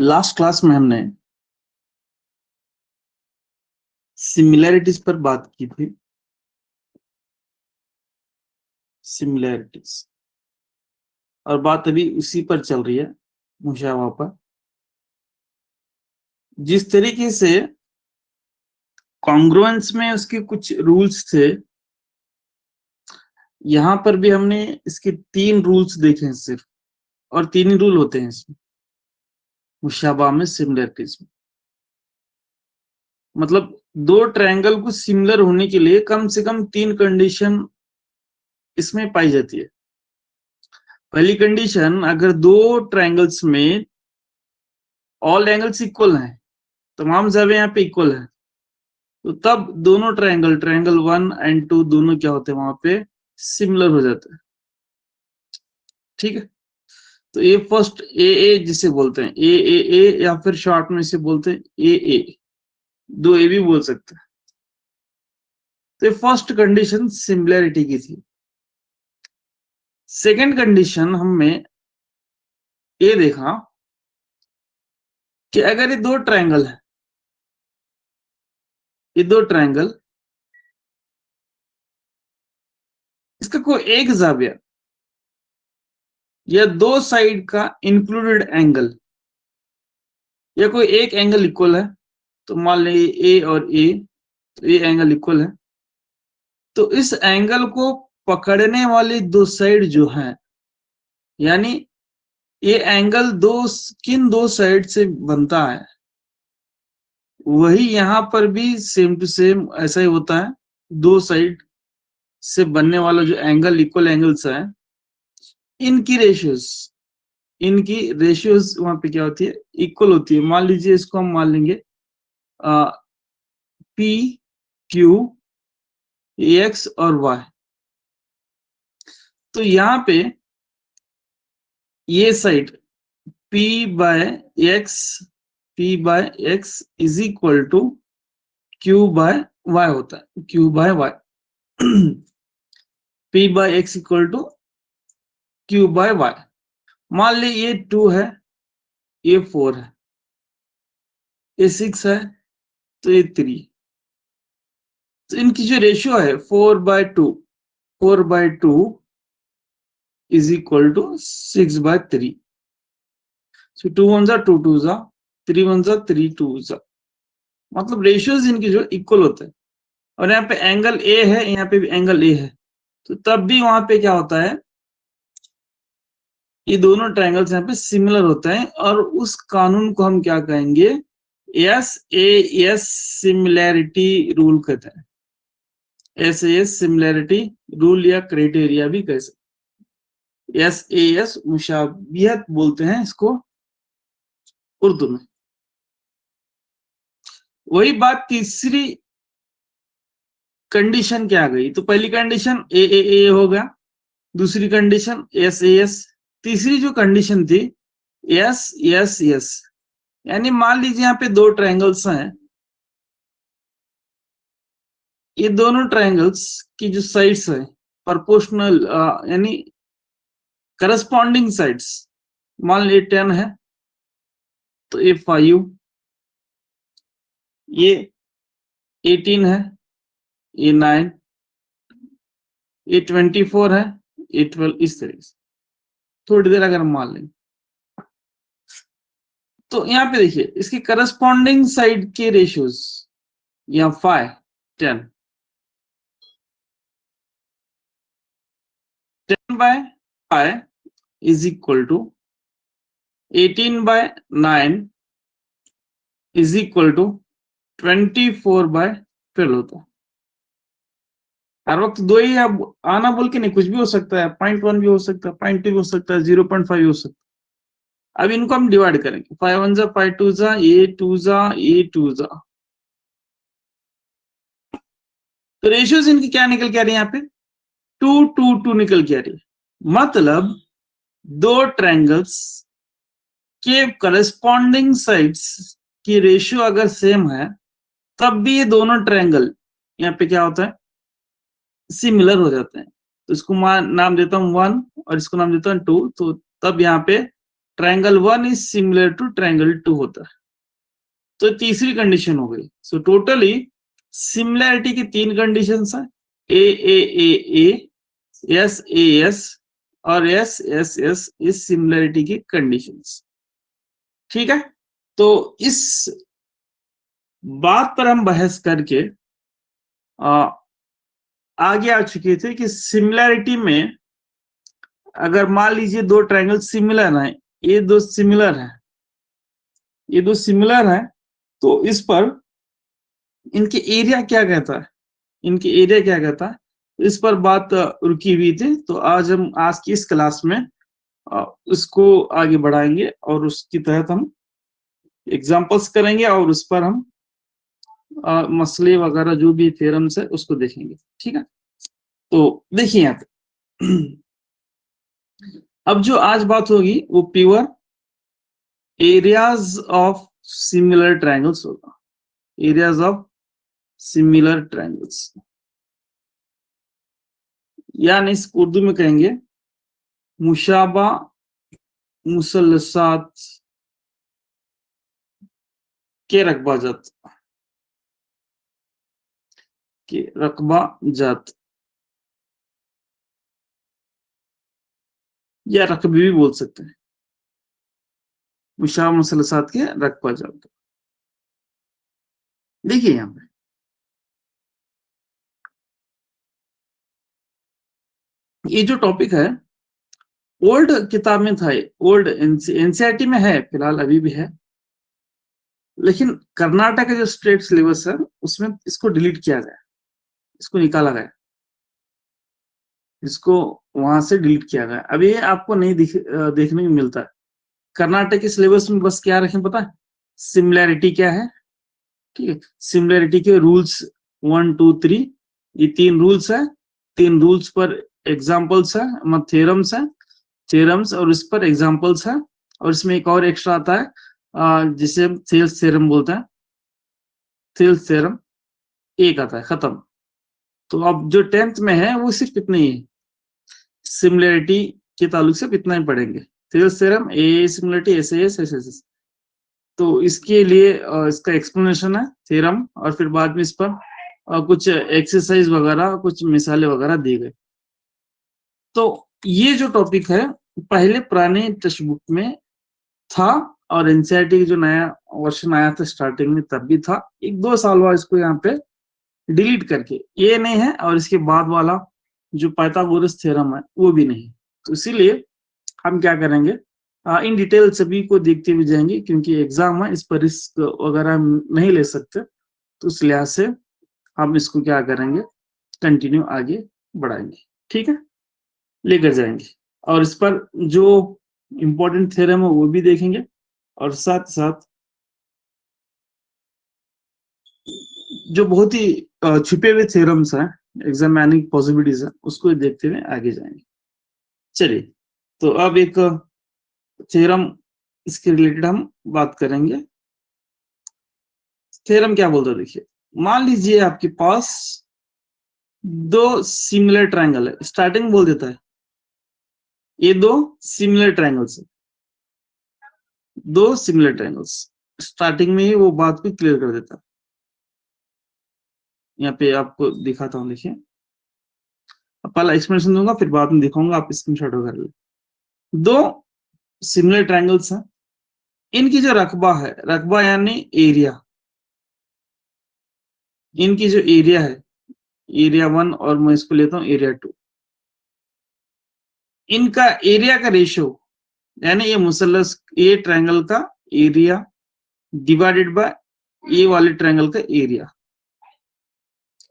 Last class में हमने similarities पर बात की थी। सिमिलैरिटीज और बात अभी उसी पर चल रही है, मुशाबहा पर। जिस तरीके से कॉन्ग्रुएंस में उसके कुछ रूल्स थे, यहां पर भी हमने इसके 3 रूल्स देखे हैं सिर्फ, और 3 ही रूल होते हैं इसमें मुशाबहा में, सिमिलैरिटीज में। मतलब 2 ट्रायंगल को सिमिलर होने के लिए कम से कम 3 कंडीशन इसमें पाई जाती है। पहली कंडीशन, अगर 2 ट्रायंगल्स में ऑल एंगल्स इक्वल हैं, तमाम ज़ावे यहाँ पे इक्वल है, तो तब दोनों ट्रायंगल 1 एंड 2 दोनों क्या होते हैं, वहां पे सिमिलर हो जाते हैं। ठीक है, तो ये फर्स्ट ए जिसे बोलते हैं ए, या फिर शॉर्ट में इसे बोलते हैं ए, 2 ए भी बोल सकते हैं। तो ये फर्स्ट कंडीशन सिमिलैरिटी की थी। सेकंड कंडीशन हमने ये देखा कि अगर ये 2 ट्रायंगल है, ये 2 ट्रायंगल, इसका कोई एक जाविया या 2 साइड का इंक्लूडेड एंगल या कोई एक एंगल इक्वल है, तो मान लीजिए ए और ए, तो ये एंगल इक्वल है, तो इस एंगल को पकड़ने वाली 2 साइड जो है, यानी ये एंगल किन 2 साइड से बनता है, वही यहां पर भी सेम टू सेम ऐसा ही होता है। 2 साइड से बनने वाला जो एंगल, इक्वल एंगल्स है, इनकी रेशियोज वहां पे क्या होती है, इक्वल होती है। मान लीजिए इसको हम मान लेंगे पी क्यू एक्स और वाई। तो यहां पे ये side P by x is equal to Q by y होता है, Q by y. P by x equal to Q by y. मान ली ये 2 है, ये 4 है, ये 6 है, तो ये 3। तो इनकी जो रेशियो है 4/2 इज इक्वल टू 6/3। सो 2 1 जा 2 2 जा 3 1 जा 3 2 जा, मतलब रेशियोज इनकी जो इक्वल होते हैं। और यहाँ पे एंगल ए है, यहाँ पे भी एंगल ए है, तो तब भी वहां पे क्या होता है, ये दोनों ट्रायंगल्स यहाँ पे सिमिलर होते हैं। और उस कानून को हम क्या कहेंगे, एस सिमिलैरिटी रूल कहते हैं। एस सिमिलैरिटी रूल या क्राइटेरिया भी कह सकते। एस मुशाबियत बोलते हैं इसको उर्दू में। वही बात तीसरी कंडीशन क्या आ गई, तो पहली कंडीशन ए हो गया, दूसरी कंडीशन एस, तीसरी जो कंडीशन थी एस, यानी मान लीजिए यहाँ पे 2 ट्रायंगल्स हैं, ये दोनों ट्रायंगल्स की जो साइड्स है प्रोपोर्शनल, यानी करस्पॉन्डिंग साइड्स, मान लीजिए 10 है तो ये 5, ये 18 है, ये 9, ये 24 है, ये 12, इस तरीके से। थोड़ी देर अगर मान लें तो यहाँ पे देखिए इसकी करस्पॉन्डिंग साइड के रेशियोज, यहाँ 5 10 10/5 is equal to 18/9 is equal to 24/12 होता है। हर वक्त 2 ही अब आना बोल के नहीं, कुछ भी हो सकता है, 0.1 भी हो सकता है, 0.2 भी हो सकता है, 0.5 भी हो सकता है। अब इनको हम डिवाइड करेंगे, 5 1 जा 5 2 जा, ये 2 जा, ये 2 जा, तो रेशियोज इनकी क्या निकल के आ रही है, यहाँ पे 2 2 2 निकल के आ रही है। मतलब 2 ट्रायंगल्स के करस्पॉन्डिंग साइड्स की रेशियो अगर सेम है, तब भी ये दोनों ट्रायंगल यहाँ पे क्या होता है, सिमिलर हो जाते हैं। तो इसको नाम देता हूं 1 और इसको नाम देता हूं 2, तो तब यहाँ पे triangle 1 is similar to triangle 2 होता है। तो तीसरी कंडीशन हो गई। सो टोटली सिमिलैरिटी की 3 कंडीशन है, ए एस एस और एस एस एस इस सिमिलैरिटी की कंडीशंस। ठीक है, तो इस बात पर हम बहस करके आगे आ चुके थे कि सिमिलैरिटी में अगर मान लीजिए दो ट्रायंगल सिमिलर हैं, ये दो सिमिलर हैं, ये दो सिमिलर हैं, तो इस पर इनके एरिया क्या कहता है, इनके एरिया क्या कहता है, इस पर बात रुकी हुई थी। तो आज हम आज की इस क्लास में उसको आगे बढ़ाएंगे और उसके तहत हम एग्जांपल्स करेंगे और उस पर हम मसले वगैरह जो भी थ्योरम्स है उसको देखेंगे। ठीक है, तो देखिए यहाँ पे अब जो आज बात होगी वो pure areas of similar triangles होगा, एरियाज ऑफ सिमिलर ट्रायंगल्स, यानी इसको उर्दू में कहेंगे मुशाबा मुसल्लसात के रकबा जात, के रकबा जात या रकबे भी बोल सकते हैं, मुशाबा मुसल्लसात के रकबा जात। देखिए यहाँ पे ये जो टॉपिक है ओल्ड किताब में था, ओल्ड एनसीईआरटी में है, फिलहाल अभी भी है, लेकिन कर्नाटक का जो स्टेट सिलेबस है उसमें इसको डिलीट किया गया, इसको निकाला गया, इसको वहां से डिलीट किया गया। अब ये आपको नहीं देखने में मिलता है। कर्नाटक के सिलेबस में बस क्या रखें पता है, सिमिलैरिटी क्या है, ठीक है, सिमिलैरिटी के रूल्स 1 2 3, ये 3 रूल्स है, 3 रूल्स पर एग्जाम्पल्स है, मतलब थ्योरम्स है, थ्योरम्स और इस पर एग्जाम्पल्स है, और इसमें एक और एक्स्ट्रा आता है जिसे थेल्स थ्योरम बोलते हैं, थेल्स थ्योरम एक आता है, खत्म। तो अब जो 10th में है वो सिर्फ इतना ही है, सिमिलैरिटी के ताल्लुक से इतना ही पढ़ेंगे, Thales theorem, A similarity, S S S S. तो इसके लिए इसका एक्सप्लेनेशन है थ्योरम, और फिर बाद में इस पर कुछ एक्सरसाइज वगैरह, कुछ मिसालें वगैरह दी गई। तो ये जो टॉपिक है पहले पुराने टेक्स्ट बुक में था, और एनसीईआरटी की जो नया वर्जन आया था स्टार्टिंग में तब भी था, 1-2 साल बाद इसको यहाँ पे डिलीट करके ये नहीं है, और इसके बाद वाला जो पाइथागोरस थ्योरम है वो भी नहीं। तो इसीलिए हम क्या करेंगे, इन डिटेल सभी को देखते हुए जाएंगे, क्योंकि एग्जाम है, इस पर रिस्क वगैरह हम नहीं ले सकते, तो इस लिहाज से हम इसको क्या करेंगे, कंटिन्यू आगे बढ़ाएंगे। ठीक है, लेकर जाएंगे, और इस पर जो इम्पोर्टेंट थ्योरम है वो भी देखेंगे, और साथ साथ जो बहुत ही छुपे हुए थ्योरम्स हैं, एग्जामिनिंग पॉसिबिलिटीज है, उसको देखते हुए आगे जाएंगे। चलिए, तो अब एक थ्योरम इसके रिलेटेड हम बात करेंगे। थ्योरम क्या बोलता है, देखिए, मान लीजिए आपके पास दो सिमिलर ट्रायंगल है, स्टार्टिंग बोल देता है ये दो सिमिलर ट्रायंगल्स है, दो सिमिलर ट्रायंगल्स, स्टार्टिंग में ही वो बात को क्लियर कर देता है। यहाँ पे आपको दिखाता हूँ, देखिए, पहला एक्सप्लेनेशन दूंगा फिर बाद में दिखाऊंगा, आप स्क्रीनशॉट कर ले। दो सिमिलर ट्रायंगल्स हैं, इनकी जो रकबा है, रकबा यानी एरिया, इनकी जो एरिया है, एरिया 1 और मैं इसको लेता हूँ एरिया 2, इनका एरिया का रेशियो, यानी ये मुसल्लस, ये ट्रायंगल का एरिया डिवाइडेड बाय ये वाले ट्रायंगल का एरिया।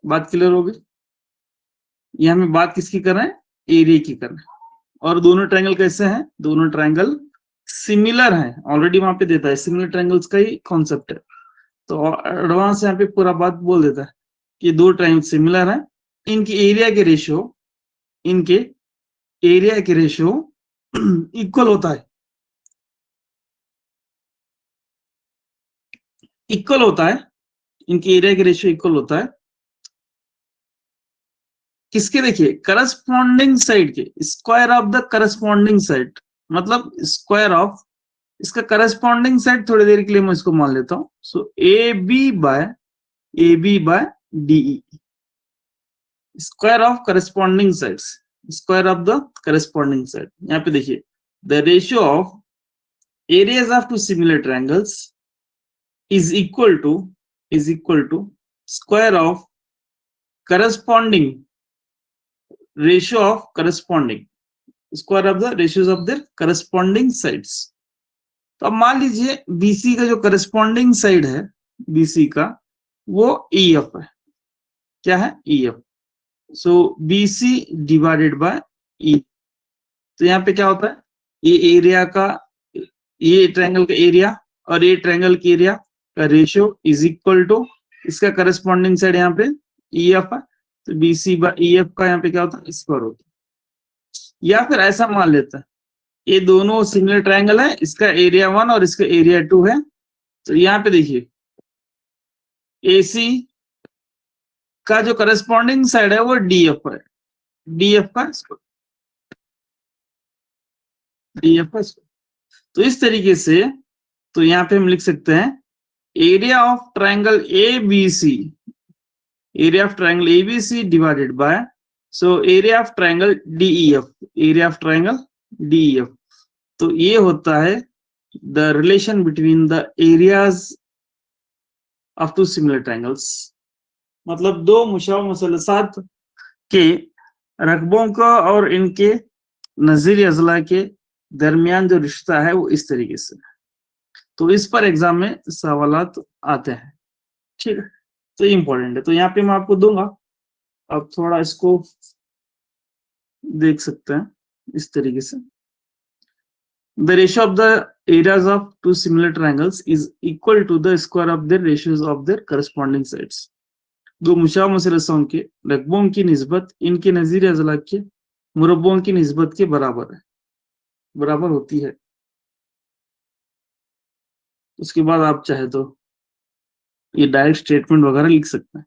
बात क्लियर होगी? ये हमें बात किसकी कर रहे हैं, एरिया की कर रहे हैं। और दोनों ट्रायंगल कैसे हैं, दोनों ट्रायंगल सिमिलर हैं, ऑलरेडी वहां पे देता है, सिमिलर ट्रायंगल्स का ही कॉन्सेप्ट है। तो एडवांस यहाँ पे पूरा बात बोल देता है कि दो ट्रायंगल सिमिलर हैं, इनकी एरिया के रेशियो, इनके एरिया के रेशियो इक्वल होता है, इक्वल होता है, इनकी एरिया के रेशियो इक्वल होता है किसके, देखिए, करस्पॉन्डिंग साइड के, square of the corresponding side, मतलब स्क्वायर ऑफ इसका करस्पॉन्डिंग साइड थोड़ी देर के लिए मैं इसको मान लेता हूं। So A B by DE, square of corresponding sides, square of the corresponding side. यहाँ पे देखिए the ratio of areas of two similar triangles is equal to square of corresponding ratio of corresponding square of the ratios of their corresponding sides। तो अब मान लीजिए BC का जो corresponding side है BC का वो EF है। क्या है? EF। So BC divided by E। तो यहाँ पे क्या होता है, ये एरिया का, ये ट्रायंगल का एरिया और ये ट्रायंगल की एरिया का रेशियो इज इक्वल टू इसका करस्पॉन्डिंग साइड यहाँ पे EF है, तो BC बाय EF का यहाँ पे क्या होता है, स्क्वायर होता है। या फिर ऐसा मान लेता है ये दोनों सिमिलर ट्रायंगल है, इसका एरिया 1 और इसका एरिया 2 है। तो यहाँ पे देखिए AC का जो करस्पॉन्डिंग साइड है वो DF है, DF का स्क्वायर, DF का स्क्वायर। तो इस तरीके से तो यहाँ पे हम लिख सकते हैं area of triangle ABC, area of triangle ABC divided by so area of triangle DEF, area of triangle DEF। तो ये होता है the relation between the areas of two similar triangles, मतलब दो मुशाबह मुसल्लसात के रकबों का और इनके नज़ीर अज़ला के दरमियान जो रिश्ता है वो इस तरीके से। तो इस पर एग्जाम में सवालात आते हैं, ठीक है, तो इंपॉर्टेंट है। तो यहाँ पे मैं आपको दूंगा, अब थोड़ा इसको देख सकते हैं इस तरीके से। The ratio of the areas of two similar triangles is equal to the square of their ratios of their corresponding sides। दो मुशाबह मुसल्लसों के रकबों की निस्बत इनके नज़ीर अज़ला के मुरब्बों की निस्बत के बराबर है, बराबर होती है। उसके बाद आप चाहे तो ये डायरेक्ट स्टेटमेंट वगैरह लिख सकते हैं।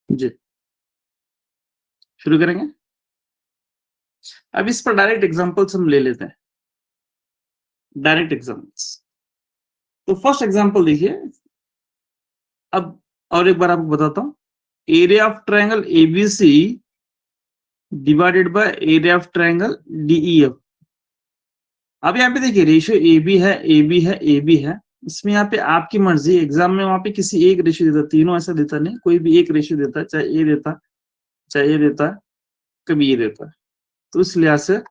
जी शुरू करेंगे। अब इस पर डायरेक्ट एग्जांपल्स हम ले लेते हैं, डायरेक्ट एग्जांपल्स। तो फर्स्ट एग्जांपल देखिए, अब और एक बार आपको बताता हूं, area of triangle ABC divided by area of triangle DEF। अब यहाँ पे देखिए रेशियो AB है, AB है, AB है, इसमें यहाँ पे आपकी मर्जी, एग्जाम में वहां पे किसी एक रेशियो देता, तीनों ऐसा देता नहीं, कोई भी एक रेशियो देता है, चाहे ए देता, चाहे ये देता है, कभी ये देता है। तो इस लिहाज से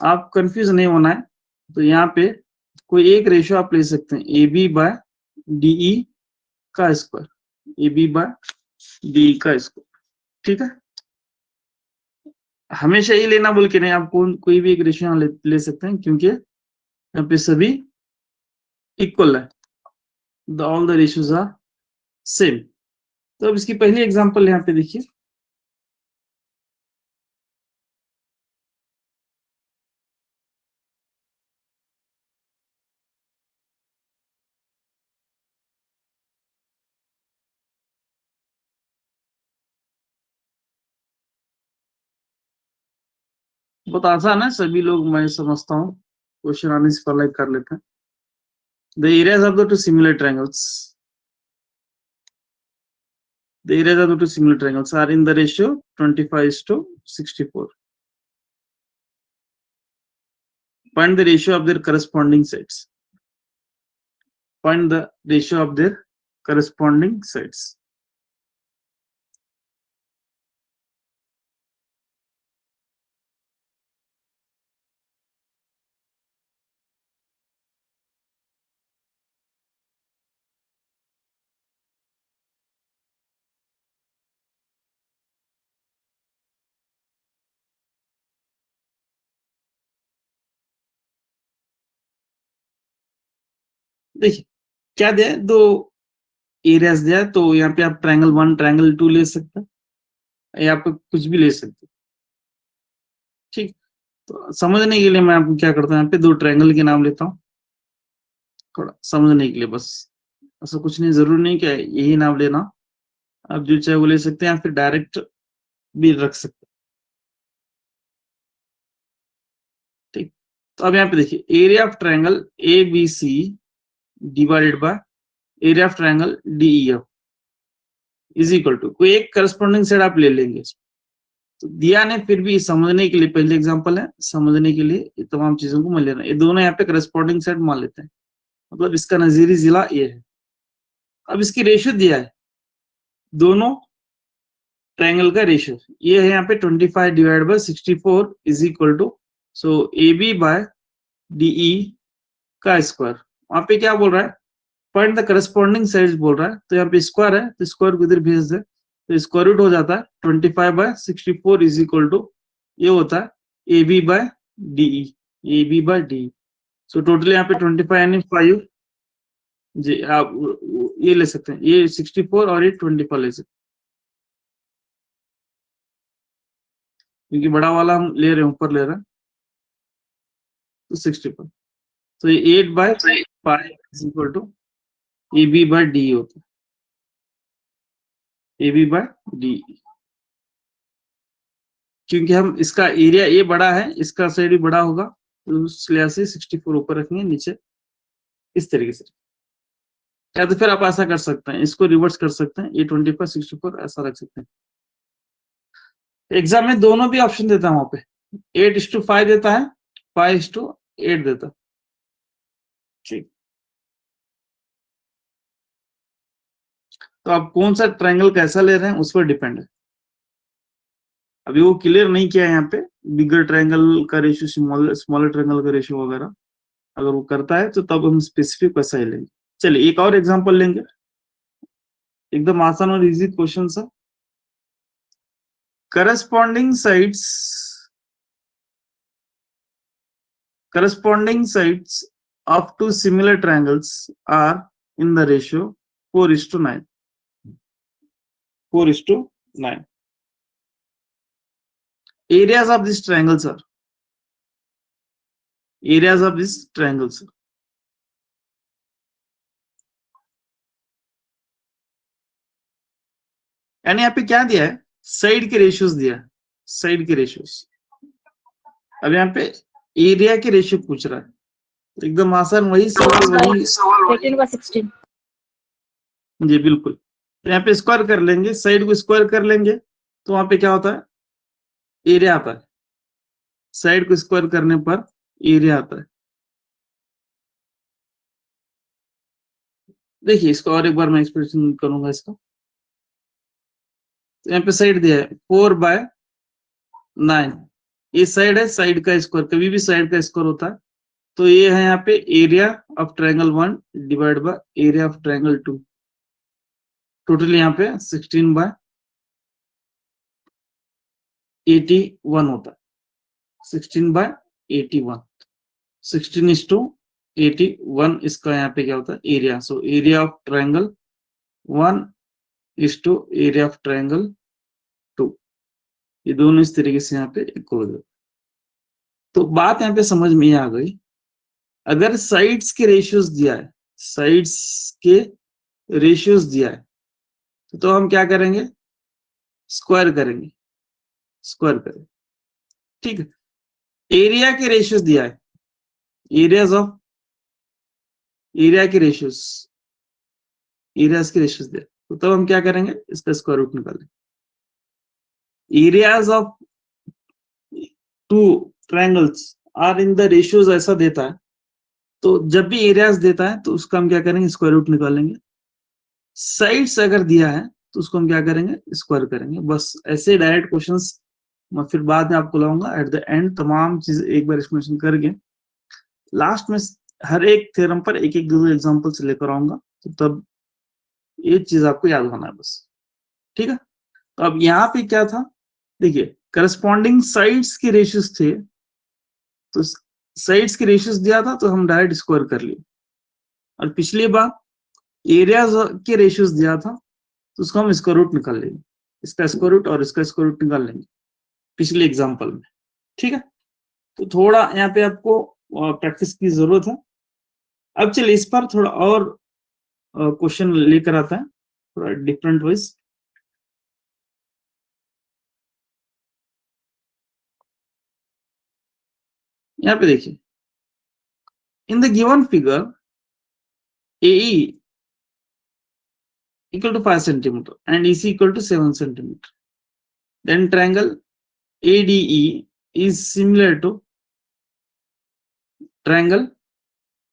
आप कंफ्यूज नहीं होना है। तो यहाँ पे कोई एक रेशियो आप ले सकते हैं, AB बाय DE का स्क्वायर, AB बाय DE का स्क्वायर, ठीक है। हमेशा ये लेना बोल के नहीं, आप कोई भी एक रेशियो ले सकते हैं, क्योंकि यहाँ पे सभी इक्वल है, all the ratios are same. तो अब इसकी पहली एग्जांपल यहाँ पे देखिए, बहुत आसान है, सभी लोग मैं समझता हूँ क्वेश्चन आने से पहले कर लेते हैं। The areas of the two similar triangles, the areas of the two similar triangles are in the ratio 25:64. Find the ratio of their corresponding sides. Find the ratio of their corresponding sides. देखिए क्या दिया है, दो areas दिया है, तो यहाँ पे आप ट्रायंगल 1 ट्रायंगल 2 ले सकते हैं, या आप कुछ भी ले सकते हैं, ठीक। तो समझने के लिए मैं आपको क्या करता हूँ, यहाँ पे दो ट्रायंगल के नाम लेता हूँ, थोड़ा समझने के लिए बस, ऐसा कुछ नहीं, जरूरी नहीं कि यही नाम लेना, आप जो चाहे वो ले सकते हैं या फिर डायरेक्ट भी रख सकते हैं। ठीक, तो अब यहाँ पे देखिए area of triangle A B C divided by area of triangle D E F is equal to, कोई एक करस्पॉन्डिंग साइड आप ले लेंगे, तो दिया नहीं, फिर भी समझने के लिए पहले एग्जांपल है, समझने के लिए ये तमाम चीजों को मान लेना, ये दोनों यहाँ पे करस्पॉन्डिंग साइड मान लेते हैं, मतलब इसका नजीरी जिला ये है। अब इसकी रेशियो दिया है, दोनों ट्रायंगल का रेशियो ये है यहाँ पे 25 divide by 64 is equal to, so A B by D E का स्क्वायर। वहां पे क्या बोल रहा है, फाइंड द करस्पॉन्डिंग साइड्स बोल रहा है, तो यहाँ पे स्क्वायर है तो स्क्वायर को इधर भेज दे, तो स्क्वायर रूट हो जाता है 25 बाय 64 इज इक्वल टू, ये होता है A B by D E, A B by D. So total यहाँ पे 25 यानी 5 जी, आप ये ले सकते हैं, ये 64 और ये 25 ले सकते हैं, क्योंकि बड़ा वाला हम ले रहे हैं, ऊपर ले रहे हैं, तो 64, तो ये 8 by 5 is equal to A B by D होता है, ए बी बाय डी, क्योंकि हम इसका एरिया ए बड़ा है, इसका साइड भी बड़ा होगा, तो उस लिहाज से 64 ऊपर रखेंगे, नीचे इस तरीके से, या तो फिर आप ऐसा कर सकते हैं, इसको रिवर्स कर सकते हैं, ये 25 64 ऐसा रख सकते हैं। एग्जाम में दोनों भी ऑप्शन देता है, वहां पे 8:5 देता है, 5:8 देता है। ठीक, तो आप कौन सा ट्रायंगल कैसा ले रहे हैं उस पर डिपेंड है। अभी वो क्लियर नहीं किया है यहाँ पे, बिगर ट्रायंगल का रेशियो स्मॉलर ट्रायंगल का रेशियो वगैरह, अगर वो करता है तो तब हम स्पेसिफिक वैसा ही लेंगे। चलिए एक और एग्जांपल लेंगे, एकदम आसान और इजी क्वेश्चन सा। Corresponding sides of two similar triangles are in the ratio 4:9. 4:9. Areas of these triangles are, areas of these triangles are, यानी यहाँ पे क्या दिया है, साइड के रेशियोज दिया है, साइड के रेशियोज। अब यहाँ पे एरिया के रेशियो पूछ रहा है, एकदम आसान, वही सवाल वही 18/16 जी बिल्कुल। तो यहाँ पे स्क्वायर कर लेंगे, साइड को स्क्वायर कर लेंगे, तो वहां पे क्या होता है, एरिया आता है, साइड को स्क्वायर करने पर एरिया आता है। देखिए इसको और एक बार मैं एक्सप्रेशन करूंगा इसका, तो यहाँ पे साइड दिया है 4/9, ये साइड है, साइड का स्क्वायर, कभी भी साइड का स्क्वायर होता है, तो ये है यहाँ पे area of triangle 1 divide by area of triangle 2, total यहाँ पे 16/81 होता है, 16/81, 16:81 इसका यहाँ पे क्या होता है, area. So area of triangle 1 is to area of triangle 2, ये दोनों इस तरीके से यहाँ पे इक्वल हो जाते। तो बात यहाँ पे समझ में आ गई, अगर साइड्स के रेशियोज दिया है, साइड्स के रेशियोज दिया है, तो हम क्या करेंगे, स्क्वायर करेंगे, स्क्वायर करेंगे। ठीक है, एरिया के रेशियोज दिया है, एरियाज ऑफ, एरिया के रेशियोज, एरियाज के रेशियोज दिया, तो तब हम क्या करेंगे, इसका स्क्वायर रूट निकालेंगे। Areas of two triangles are in the ratios ऐसा देता है, तो जब भी एरियाज देता है तो उसका हम क्या करेंगे, स्क्वायर रूट निकालेंगे। साइड्स अगर दिया है तो उसको हम क्या करेंगे, स्क्वायर करेंगे। बस ऐसे डायरेक्ट क्वेश्चंस मैं फिर बाद में आपको लाऊंगा, एट द एंड तमाम चीज एक बार एक्सप्लेनेशन करके लास्ट में हर एक थ्योरम पर एक एक दो एग्जांपल से लेकर आऊंगा, तो तब ये चीज आपको याद होना है बस। ठीक है, तो अब यहाँ पे क्या था, देखिए करस्पॉन्डिंग साइड्स के रेशियोज थे, तो साइड्स के रेशियोज दिया था तो हम डायरेक्ट स्क्वायर कर लिए, और पिछली बार एरियाज के रेशियोज दिया था तो उसको हम स्क्वायर रूट निकाल लेंगे, इसका स्क्वायर रूट और इसका स्क्वायर रूट निकाल लेंगे पिछले एग्जांपल में। ठीक है, तो थोड़ा यहाँ पे आपको प्रैक्टिस की जरूरत है, अब चलिए इस पर थोड़ा और क्वेश्चन लेकर आता है, थोड़ा डिफरेंट वाइज। यहाँ पे देखिए, इन the given figure AE equal to 5 centimeter and EC equal to 7 centimeter, then triangle ADE is similar to triangle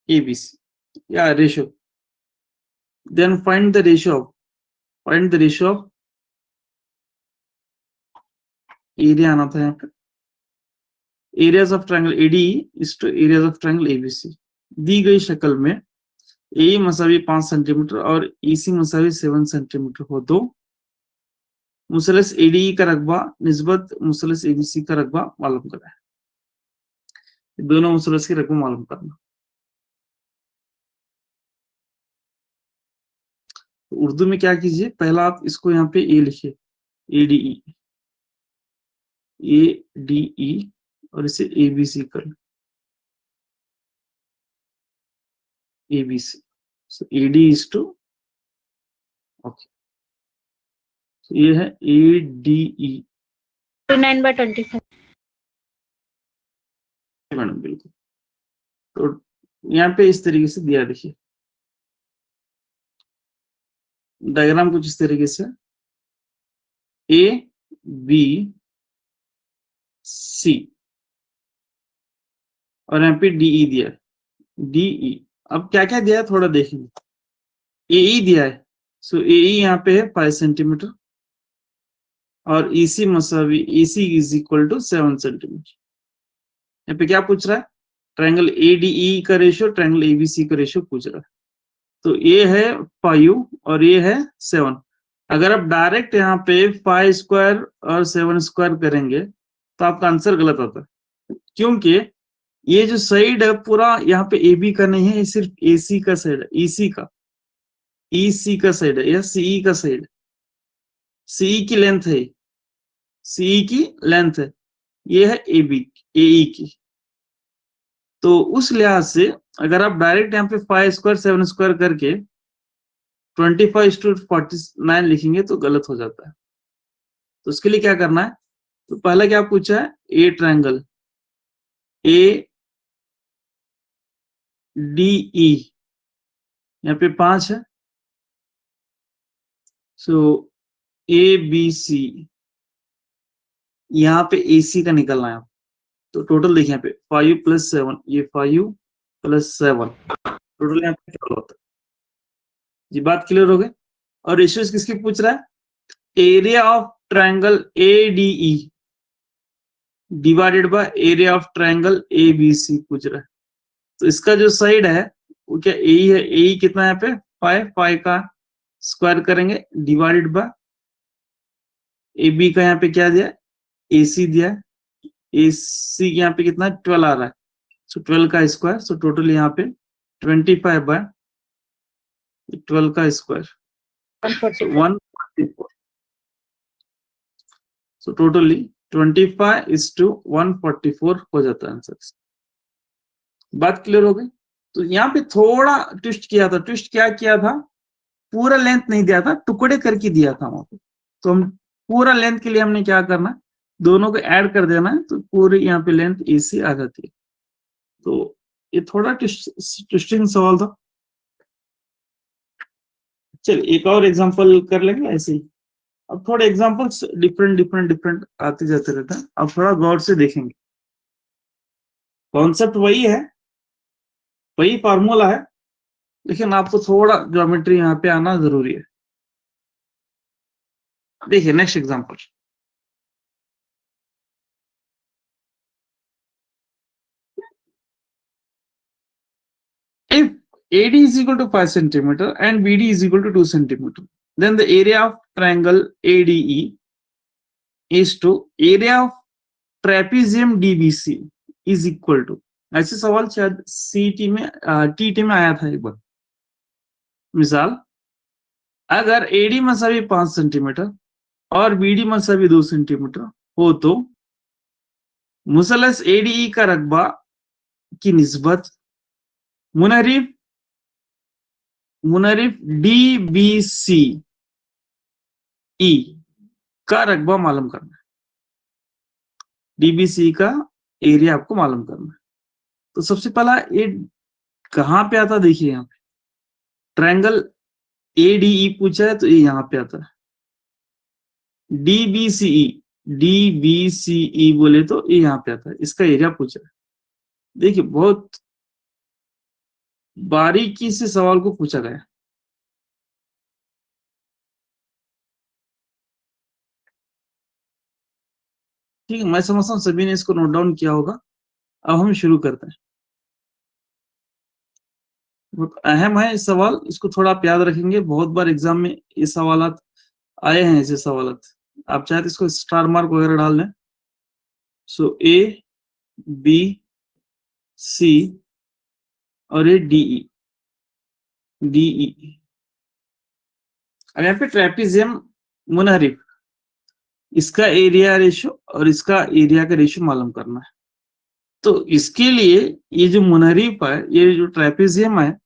ABC. Yeah, ratio. Then find the ratio of area आना था यहाँ पे, areas of triangle ADE is to areas of triangle ABC. दी गई शक्ल में AE मसावी 5 centimetre और EC मसावी 7 centimetre हो तो मुसलस ADE का रकबा निस्बत मुसलस ABC का रकबा मालूम करना है। दोनों मुसलस की रकबा मालूम करना। तो उर्दू में क्या कीजिए, पहला आप इसको यहाँ पे ए लिखिए, ADE और इसे ABC कर ABC. So AD is to okay. So ये है ADE 9/25 मैडम, बिल्कुल। तो यहाँ पे इस तरीके से दिया, देखिए डायग्राम कुछ इस तरीके से ABC और यहाँ पे DE दिया है, DE। अब क्या क्या दिया है थोड़ा देखेंगे। AE दिया है, सो AE यहाँ पे है 5 सेंटीमीटर और EC मसावी EC is equal to 7 centimetre. यहाँ पे क्या पूछ रहा है, ट्रायंगल ADE का रेशियो, ट्रायंगल ABC का रेशियो पूछ रहा है। तो ये है 5 और ये है 7। अगर आप डायरेक्ट यहाँ पे 5 स्क्वायर और 7 स्क्वायर करेंगे तो आपका आंसर गलत आता है, क्योंकि ये जो साइड है पूरा यहाँ पे AB का नहीं है, ये सिर्फ AC का साइड है, EC का साइड है, या CE का साइड, CE की लेंथ है, CE की लेंथ है, ये है AE की। तो उस लिहाज से अगर आप डायरेक्ट यहाँ पे 5 स्क्वायर 7 स्क्वायर करके 25:49 लिखेंगे तो गलत हो जाता है। तो उसके लिए क्या करना है, तो पहला क्या पूछा है, ए ट्रायंगल ADE, यहाँ पे 5 है, सो ABC, यहाँ पे AC का निकलना है। तो टोटल देखिए यहाँ पे 5 + 7, ये 5 + 7, टोटल यहाँ पे 12 होता है। जी बात क्लियर हो गई। और रेशियोज किसकी पूछ रहा है, area of triangle ADE divided by area of triangle ABC पूछ रहा है। तो इसका जो साइड है वो क्या AE है, AE कितना है यहाँ पे 5 का स्क्वायर करेंगे डिवाइडेड बाय AB का यहाँ पे क्या दिया AC दिया है, AC यहाँ पे कितना 12 आ रहा है, सो 12 का स्क्वायर, सो टोटल यहाँ पे 25/12 का स्क्वायर 144। सो टोटली 25:144 हो जाता है आंसर। बात क्लियर हो गई। तो यहाँ पे थोड़ा ट्विस्ट किया था, ट्विस्ट क्या किया था, पूरा लेंथ नहीं दिया था, टुकड़े करके दिया था वहां पे। तो हम पूरा लेंथ के लिए हमने क्या करना है, दोनों को ऐड कर देना है, तो पूरी यहाँ पे लेंथ AC आ जाती है। तो ये थोड़ा ट्विस्टिंग सवाल था। चलिए एक और एग्जांपल कर लेंगे ऐसे ही। अब थोड़े एग्जांपल्स डिफरेंट आते जाते रहते हैं, अब थोड़ा गौर से देखेंगे। कॉन्सेप्ट वही है, वही फार्मूला है, लेकिन आपको थोड़ा ज्योमेट्री यहाँ पे आना जरूरी है। देखिए next example, if AD is equal to 5 centimeter and BD is equal to 2 centimeter, then the area of triangle ADE is to area of trapezium DBC is equal to, ऐसे सवाल शायद CT में TT में आया था एक बार। मिसाल, अगर AD मसावी 5 सेंटीमीटर और BD मसावी 2 सेंटीमीटर हो तो मुसलस ADE का रकबा की निस्बत मुनहरिफ मुनरिफ DBCE का रकबा मालूम करना है। DBCE का एरिया आपको मालूम करना है। तो सबसे पहला ये कहाँ पे आता, देखिए यहाँ पे ट्रायंगल ADE पूछा है तो ये यहाँ पे आता है। DBCE बोले तो ये यहाँ पे आता है, इसका एरिया पूछा है। देखिए बहुत बारीकी से सवाल को पूछा गया। ठीक है, मैं समझता हूँ सभी ने इसको नोट डाउन किया होगा। अब हम शुरू करते हैं। बहुत अहम है इस सवाल, इसको थोड़ा आप याद रखेंगे, बहुत बार एग्जाम में ये सवालात आए हैं, ऐसे सवालात। आप चाहे तो इसको स्टार मार्क वगैरह डाल दें। सो ABC और ये DE। अब यहाँ पे ट्रेपीजियम मुनहरिफ, इसका एरिया रेशो और इसका एरिया का रेशो मालूम करना है। तो इसके लिए ये जो मुनहरिफ है, ये जो ट्रेपीजियम है,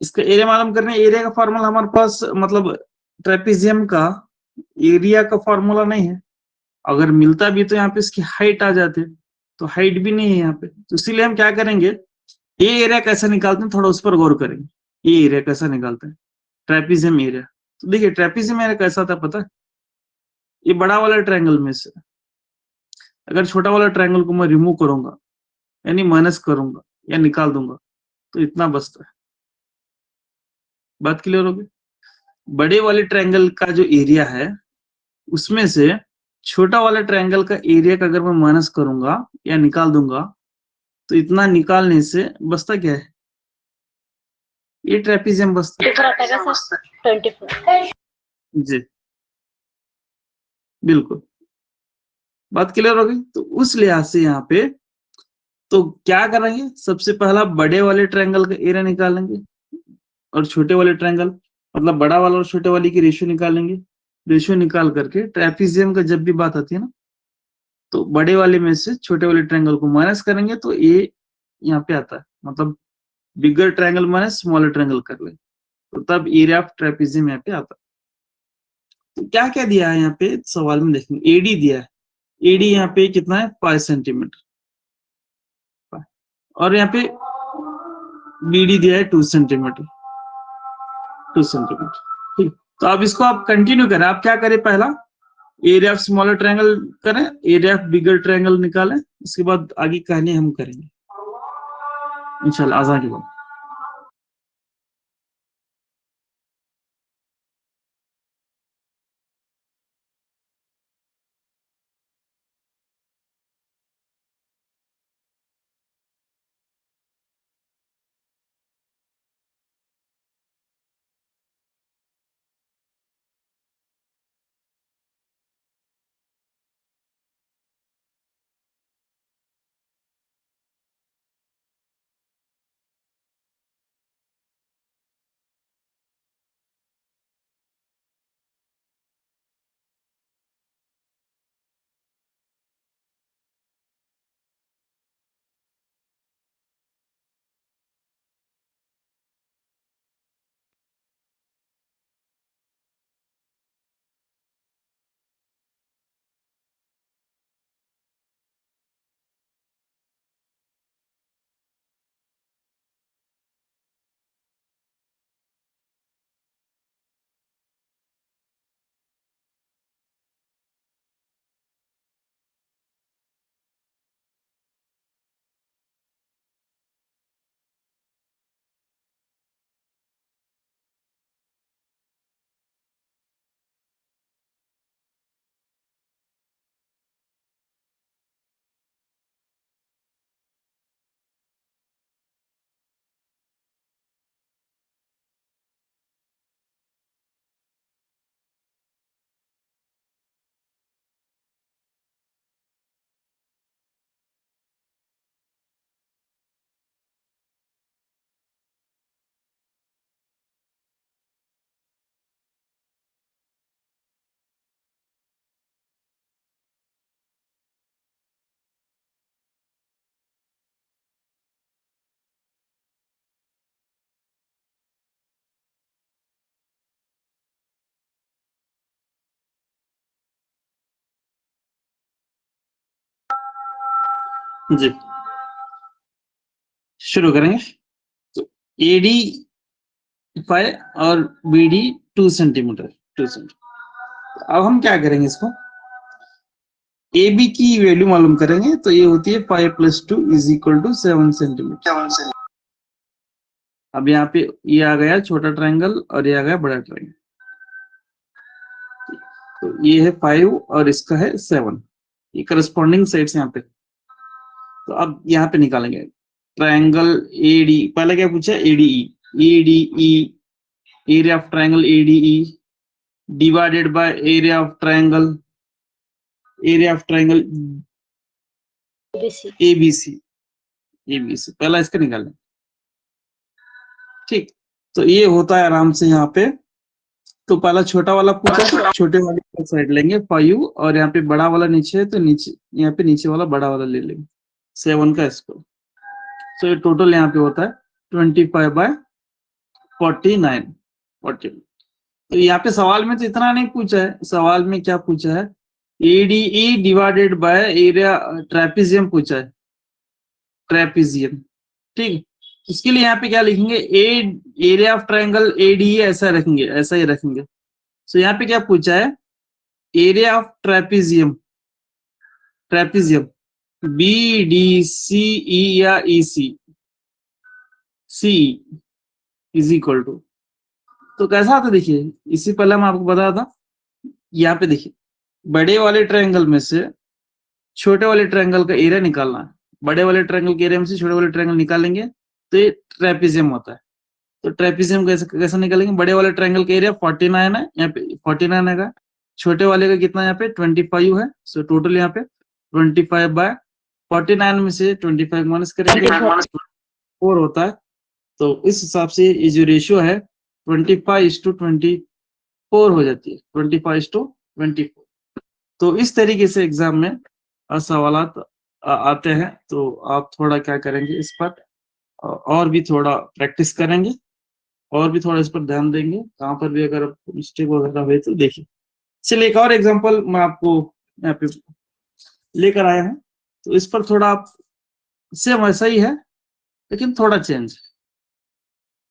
इसका एरिया मालूम करने, एरिया का फॉर्मूला हमारे पास, मतलब ट्रेपीजियम का एरिया का फॉर्मूला नहीं है। अगर मिलता भी तो यहाँ पे इसकी हाइट आ जाती, तो हाइट भी नहीं है यहाँ पे। तो इसीलिए हम क्या करेंगे, ये एरिया कैसे निकालते हैं थोड़ा उस पर गौर करेंगे। ये एरिया कैसा निकालते हैं, ट्रेपीजियम एरिया। तो देखिए ट्रेपीजियम एरिया कैसा था पता है, ये बड़ा वाला ट्रायंगल में से अगर छोटा वाला ट्रायंगल को मैं रिमूव करूंगा, यानी माइनस करूंगा या निकाल दूंगा, तो इतना बचता है। बात क्लियर होगी। बड़े वाले ट्रायंगल का जो एरिया है, उसमें से छोटा वाला ट्रायंगल का एरिया का अगर मैं माइनस करूंगा या निकाल दूंगा, तो इतना निकालने से बचता क्या है, ये ट्रेपीजियम बचता है। 24 जी बिल्कुल, बात क्लियर हो गई। तो उस लिहाज से यहाँ पे तो क्या करेंगे, सबसे पहला बड़े वाले ट्रायंगल का एरिया निकालेंगे और छोटे वाले ट्रायंगल, मतलब बड़ा वाला और छोटे वाले की रेशियो निकालेंगे। रेशियो निकाल करके ट्रेपीजियम का जब भी बात आती है ना, तो बड़े वाले में से छोटे वाले ट्रायंगल को माइनस करेंगे तो ये यहाँ पे आता है, मतलब बिगर ट्रायंगल माइनस स्मॉलर ट्रायंगल कर ले, तो तब एरिया ऑफ ट्रेपीजियम यहाँ पे आता है। तो क्या क्या दिया है यहाँ पे सवाल में, देखेंगे एडी दिया है। एडी यहाँ पे कितना है, 5 सेंटीमीटर, और यहाँ पे बीडी दिया है 2 सेंटीमीटर। 2 सेंटीमीटर, ठीक। तो अब इसको आप कंटिन्यू करें। आप क्या करें, पहला एरिया ऑफ स्मॉलर ट्रायंगल करें, एरिया ऑफ बिगर ट्रायंगल निकालें, उसके बाद आगे कहानी हम करेंगे इंशाल्लाह आज़ान के बाद। जी शुरू करेंगे। तो AD 5 और BD 2 सेंटीमीटर 2 सेंटीमीटर। अब हम क्या करेंगे, इसको AB की वैल्यू मालूम करेंगे। तो ये होती है 5 + 2 = 7 सेंटीमीटर। अब यहाँ पे ये आ गया छोटा ट्रायंगल और ये आ गया बड़ा ट्रायंगल। तो ये है 5 और इसका है 7, ये करस्पॉन्डिंग साइड्स यहाँ पे। तो अब यहाँ पे निकालेंगे ट्रायंगल AD। पहले क्या पूछा, ADE area of triangle ADE divided by area of triangle ABC. ABC पहला इसका निकालें। ठीक, तो ये होता है आराम से यहाँ पे। तो पहला छोटा वाला पूछा, छोटे वाले का साइड लेंगे 5 और यहाँ पे बड़ा वाला नीचे है, तो नीचे यहाँ पे नीचे वाला बड़ा वाला ले लेंगे 7 का स्क्वायर। तो ये टोटल यहाँ पे होता है 25/49 40। तो यहाँ पे सवाल में तो इतना नहीं पूछा है, सवाल में क्या पूछा है, ADE divided by area trapezium पूछा है, ट्रेपेजियम। ठीक, इसके लिए यहाँ पे क्या लिखेंगे, एरिया ऑफ ट्रायंगल ADE ऐसा रखेंगे, ऐसा ही रखेंगे। सो यहाँ पे क्या पूछा है, एरिया ऑफ ट्रेपेजियम BDCE या EC CE = तो कैसा आता, देखिए इससे पहले मैं आपको बताया था। यहाँ पे देखिए बड़े वाले ट्रायंगल में से छोटे वाले ट्रायंगल का एरिया निकालना है, बड़े वाले ट्रायंगल के एरिया में से छोटे वाले ट्रायंगल निकालेंगे तो ये ट्रेपेजियम होता है। तो ट्रेपेजियम कैसे निकालेंगे, बड़े वाले ट्रायंगल का एरिया 49 है, यहाँ पे 49 है, छोटे वाले का कितना यहाँ पे 25 है। सो टोटल यहाँ पे 25/49 में से 25 माइनस करेंगे 4 होता है। तो इस हिसाब से ये जो रेशियो है 25:24 हो जाती है, 25:24। तो इस तरीके से एग्जाम में सवालात आते हैं। तो आप थोड़ा क्या करेंगे, इस पर और भी थोड़ा प्रैक्टिस करेंगे और भी थोड़ा इस पर ध्यान देंगे, कहाँ पर भी अगर मिस्टेक वगैरह हुए तो देखिए। चलिए एक और एग्जांपल मैं आपको यहाँ पे लेकर आया हूँ। तो इस पर थोड़ा आप सेम वैसा ही है लेकिन थोड़ा चेंज,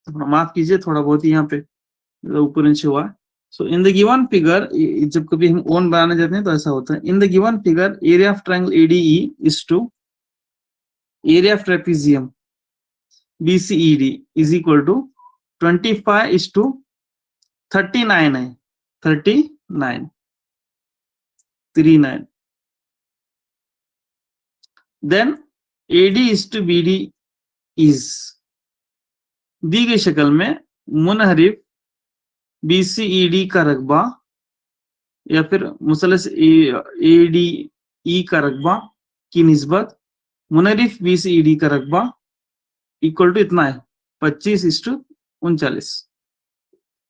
माफ कीजिए थोड़ा बहुत ही यहाँ पे ऊपर नीचे हुआ। सो इन द गिवन फिगर, जब कभी हम ओन बनाने जाते हैं तो ऐसा होता है। In the given figure area of triangle ADE is to area of trapezium BCED = 25:39 है, 39 देन AD/BD इज, दी गई शक्ल में मुनहरिफ BCED का रकबा या फिर मुसलस ADE का रकबा की निस्बत मुनहरिफ BCED का रकबा इक्वल टू इतना है 25:39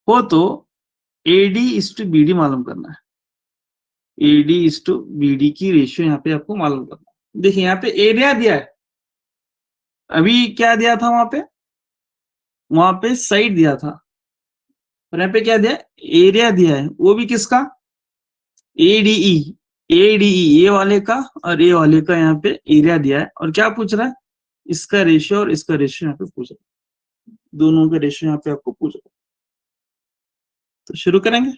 हो। तो AD/BD मालूम करना है, AD/BD की रेशियो यहाँ पे आपको मालूम करना है। देखिए यहाँ पे एरिया दिया है, अभी क्या दिया था वहां पे साइड दिया था, और यहाँ पे क्या दिया, एरिया दिया है, वो भी किसका, ADE ए वाले का और ए वाले का यहाँ पे एरिया दिया है। और क्या पूछ रहा है, इसका रेशियो और इसका रेशियो यहाँ पे पूछ रहा है, दोनों का रेशियो यहाँ पे आपको पूछ रहा है। तो शुरू करेंगे।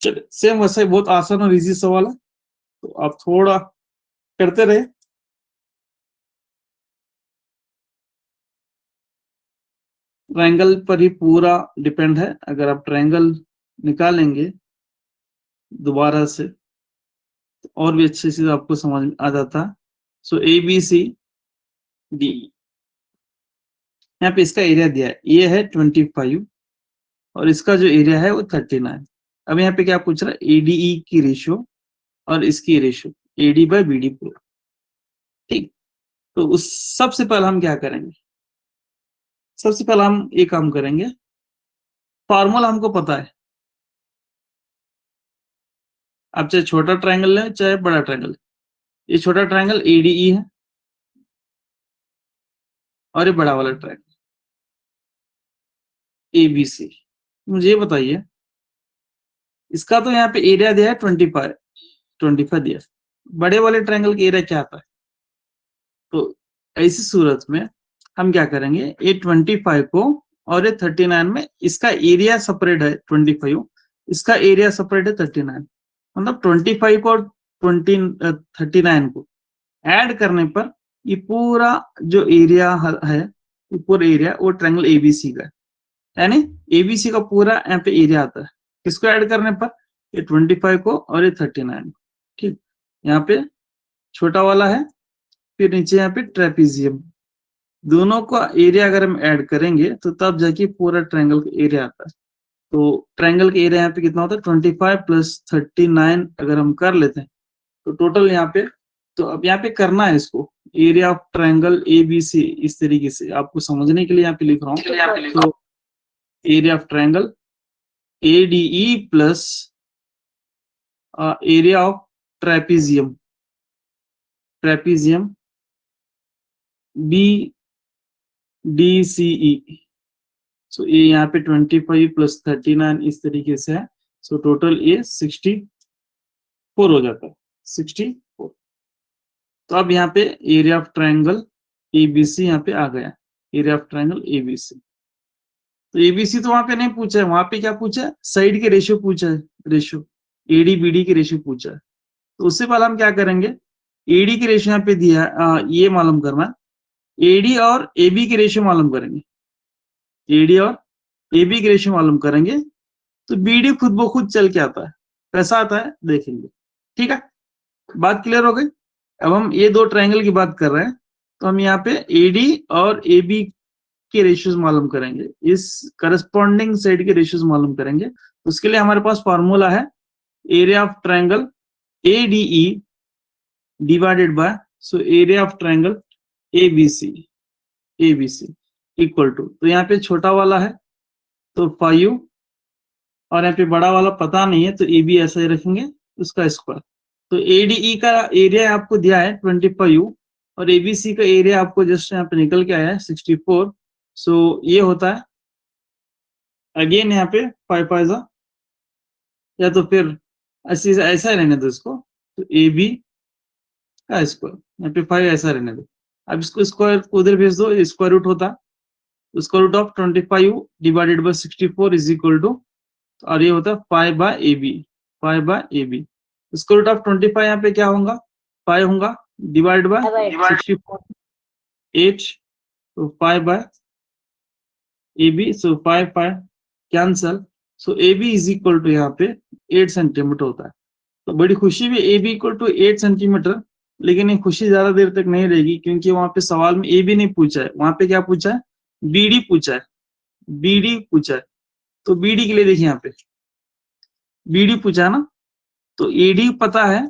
चलिए सेम वैसा ही बहुत आसान और इजी सवाल है, तो आप थोड़ा करते रहे। ट्रायंगल पर ही पूरा डिपेंड है, अगर आप ट्रायंगल निकालेंगे दोबारा से तो और भी अच्छे से आपको समझ में आ जाता है। सो ABCD, यहाँ पे इसका एरिया दिया है, ये है 25 और इसका जो एरिया है वो 39। अब यहाँ पे क्या पूछ रहा है, ADE की रेशियो और इसकी रेशियो AD/BD पूरा। ठीक, तो उस सबसे पहले हम क्या करेंगे, सबसे पहले हम ये काम करेंगे, फॉर्मूला हमको पता है। आप चाहे छोटा ट्रायंगल लें चाहे बड़ा ट्रायंगल, ये छोटा ट्रायंगल ADE है और ये बड़ा वाला ट्रायंगल ABC। मुझे ये बताइए, इसका तो यहाँ पे एरिया दिया है 25, 25 दिया। बड़े वाले ट्रायंगल का एरिया क्या आता है? तो ऐसी सूरत में हम क्या करेंगे, ये 25 को और ये 39 में इसका एरिया सेपरेट है 25, इसका एरिया सेपरेट है 39, मतलब 25 को और 39 को ऐड करने पर ये पूरा जो एरिया है, ये पूरा एरिया वो ट्रायंगल एबीसी का है, यानी एबीसी का पूरा यहाँ पे एरिया आता है। किसको ऐड करने पर? ये 25 को और ये 39 को। ठीक, यहाँ पे छोटा वाला है, फिर नीचे यहाँ पे ट्रेपीजियम, दोनों का एरिया अगर हम ऐड करेंगे तो तब जाके पूरा ट्रायंगल का एरिया आता है। तो ट्रायंगल का एरिया यहाँ पे कितना होता है? 25 प्लस 39 अगर हम कर लेते हैं तो टोटल यहाँ पे, तो अब यहाँ पे करना है इसको area of triangle A B C, इस तरीके से आपको समझने के लिए यहाँ पे लिख रहा हूँ। तो area of triangle A D E plus area of trapezium, trapezium B D C E. So ये यहाँ पे 25 प्लस 39 इस तरीके से है। सो टोटल ये 64 हो जाता है, 64। तो अब यहाँ पे एरिया ऑफ ट्रायंगल एबीसी यहाँ पे आ गया, एरिया ऑफ ट्रायंगल एबीसी। तो एबीसी तो वहां पे नहीं पूछा है, वहां पे क्या पूछा है? साइड के रेशियो पूछा है, रेशियो एडी बीडी के रेशियो पूछा है। तो उससे पहले हम क्या करेंगे, एडी के रेशियो यहाँ पे दिया है, ये मालूम करना है, एडी और एबी के रेशियो मालूम करेंगे, एडी और एबी के रेशियो मालूम करेंगे तो बीडी खुद ब खुद चल के आता है। कैसा आता है देखेंगे, ठीक है? बात क्लियर हो गई? अब हम ये दो ट्रायंगल की बात कर रहे हैं, तो हम यहाँ पे एडी और एबी के रेशियोज मालूम करेंगे, इस करस्पॉन्डिंग साइड के रेशियोज मालूम करेंगे। उसके लिए हमारे पास फॉर्मूला है area of triangle ADE divided by area of triangle ABC, ABC equal to, तो यहाँ पे छोटा वाला है तो 5 और यहाँ पे बड़ा वाला पता नहीं है तो ए बी ऐसा ही रखेंगे, उसका स्क्वायर। तो एडीई का एरिया आपको दिया है 25 और एबीसी का एरिया आपको जस्ट यहाँ पे निकल के आया है 64। सो ये होता है अगेन यहाँ पे 5 5 या तो फिर ऐसा ही रहने दो इसको, तो ए बी का स्क्वायर, यहाँ पे 5 ऐसा रहने दो। अब इसको स्क्वायर को उधर भेज दो, स्क्वायर रूट होता है square root of 25 divided by 64 is equal to, और ये होता है 5 by A B, 5 by A B. Square root of 25 यहाँ पे क्या होगा? 5 होगा डिवाइड बाय 64 8, तो 5 by A B, so 5 5 cancel. So A B is equal to यहाँ पे 8 सेंटीमीटर होता है। तो बड़ी खुशी भी A B equal to 8 centimetre, लेकिन ये खुशी ज्यादा देर तक नहीं रहेगी क्योंकि वहां पे सवाल में ए बी नहीं पूछा है, वहां पे क्या पूछा है? बीडी पूछा है, बीडी पूछा है। तो बीडी के लिए देखिए यहाँ पे बीडी पूछा है ना, तो एडी पता है,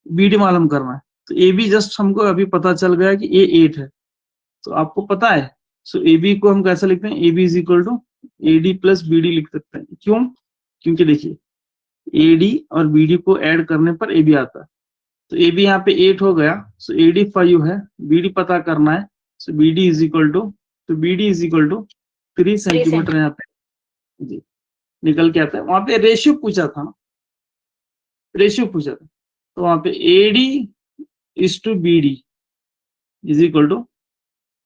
बीडी मालूम करना है। तो ए बी जस्ट हमको अभी पता चल गया कि ए 8 है, तो आपको पता है। सो ए बी को हम कैसे लिखते हैं? A B is equal to A D plus B D लिख सकते हैं। क्यों? क्योंकि देखिए ए डी और बी डी को ऐड करने पर ए बी आता है। तो ए बी यहाँ पे 8 हो गया, सो ए डी 5 है, बी डी पता करना है, so B D is equal to, तो B D is equal to 3 centimetre यहाँ पे जी निकल के आता है। वहां पे रेशियो पूछा था ना, रेशियो पूछा था, तो वहां पे A D is to B D is equal to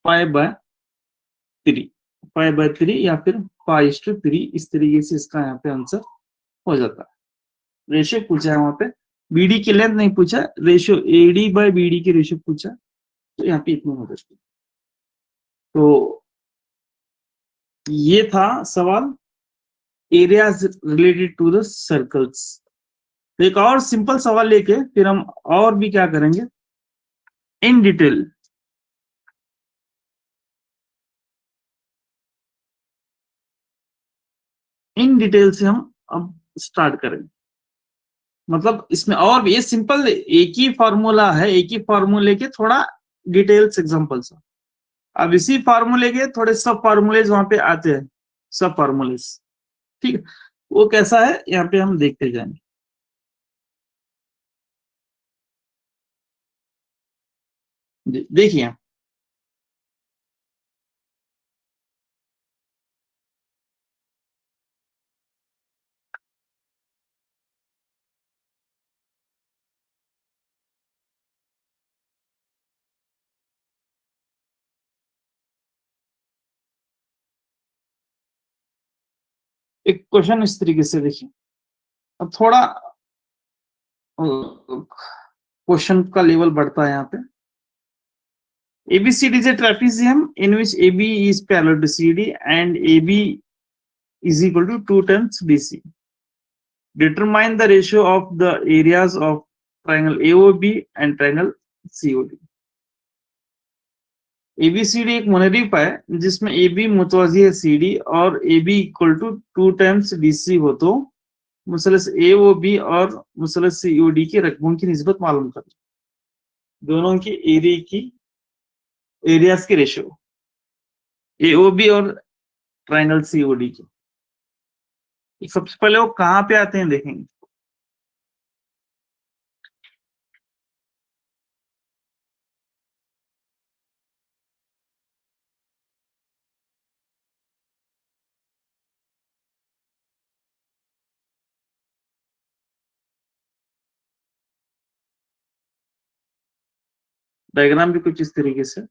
5/3, 5/3 या फिर 5:3, इस तरीके से इसका यहाँ पे आंसर हो जाता है। रेशियो पूछा है वहां पे, बीडी की लेंथ नहीं पूछा, रेशियो एडी बाय बीडी की रेशियो पूछा, तो यहाँ पे इतना हो जाता है। तो ये था सवाल areas related to the circles. तो एक और सिंपल सवाल लेके फिर हम और भी क्या करेंगे इन डिटेल, इन डिटेल से हम अब स्टार्ट करेंगे। मतलब इसमें और भी ये सिंपल एक ही फॉर्मूला है, एक ही फॉर्मूले के थोड़ा डिटेल्स एग्जांपल्स। अब इसी फॉर्मूले के थोड़े सब फॉर्मूलेज वहां पे आते हैं, सब फॉर्मूलेज, ठीक है? वो कैसा है यहाँ पे हम देखते जाएंगे। देखिए एक क्वेश्चन इस तरीके से देखिए, अब थोड़ा क्वेश्चन का लेवल बढ़ता है यहाँ पे। ABCD is a trapezium in which AB is parallel to CD and AB is equal to 2 times BC. Determine the ratio of the areas of triangle AOB and triangle COD. ABCD एक मोनोरिप है जिसमें AB मुतवाजी है CD और AB equal to 2 times DC हो तो मुसलस AOB और मुसलस COD के रकबों की निस्बत मालूम करें। दोनों की एरिया की एरियाज की रेशियो AOB और ट्राइंगल COD की। सबसे पहले वो कहाँ पे आते हैं देखेंगे। डायग्राम भी कुछ इस तरीके से।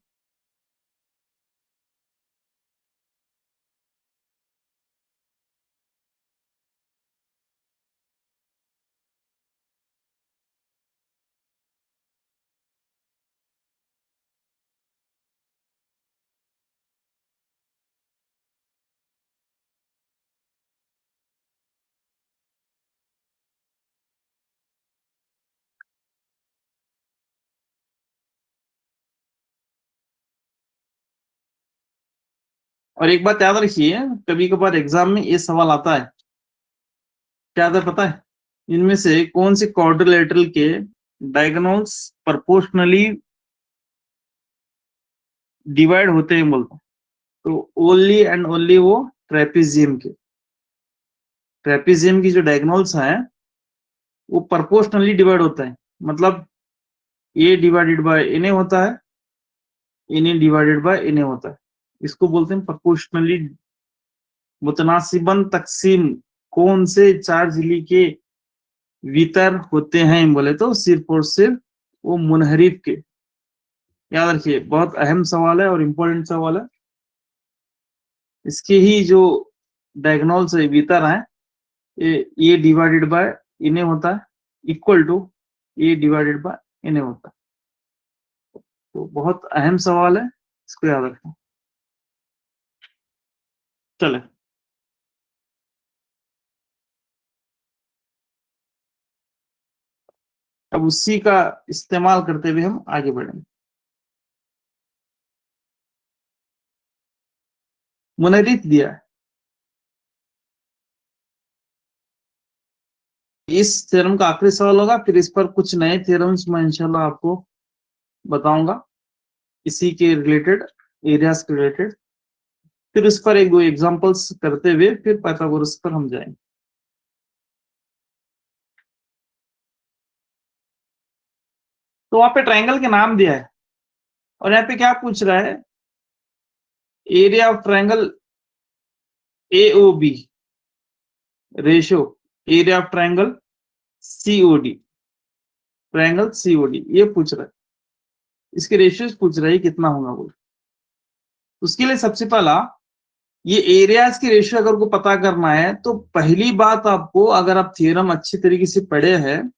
और एक बात याद रखिए, कभी कभार एग्जाम में ये सवाल आता है, क्या आता है पता है? इनमें से कौन से क्वाड्रिलेटरल के डायगोनल्स प्रोपोर्शनली डिवाइड होते हैं बोलते हैं, तो ओनली एंड ओनली वो ट्रेपेजियम के। ट्रेपेजियम की जो डायगोनल्स हैं वो प्रोपोर्शनली डिवाइड होता है, मतलब ए डिवाइडेड बाय एन होता है, एन डिवाइडेड बाय एन होता है। इसको बोलते हैं प्रोपोर्शनली मुतनासिबन तकसीम। कौन से चार झिल्ली के वितर होते हैं बोले तो सिर्फ और सिर्फ वो मुनहरिफ के। याद रखिए, बहुत अहम सवाल है और इम्पोर्टेंट सवाल है। इसके ही जो डायगोनल्स है वितर हैं, ये डिवाइडेड बाय इन्हें होता है equal to A divided by इन्हें होता है। तो बहुत अहम सवाल है, इसको याद रखें। चले, अब उसी का इस्तेमाल करते हुए हम आगे बढ़ेंगे। मुनहरिफ दिया है, इस थ्योरम का आखिरी सवाल होगा, फिर इस पर कुछ नए थ्योरम्स मैं इंशाल्लाह आपको बताऊंगा इसी के रिलेटेड, एरियाज के रिलेटेड। फिर उस पर एक दो एग्जांपल्स करते हुए फिर पाइथागोरस पर हम जाएंगे। तो वहां पे ट्रायंगल के नाम दिया है और यहाँ पे क्या पूछ रहा है, area of triangle AOB ratio area of triangle COD, triangle COD ये पूछ रहा है, इसके रेशियोज पूछ रहा है कितना होगा वो। उसके लिए सबसे पहला ये एरियाज की रेशियो अगर को पता करना है तो पहली बात आपको, अगर आप थ्योरम अच्छी तरीके से पढ़े हैं,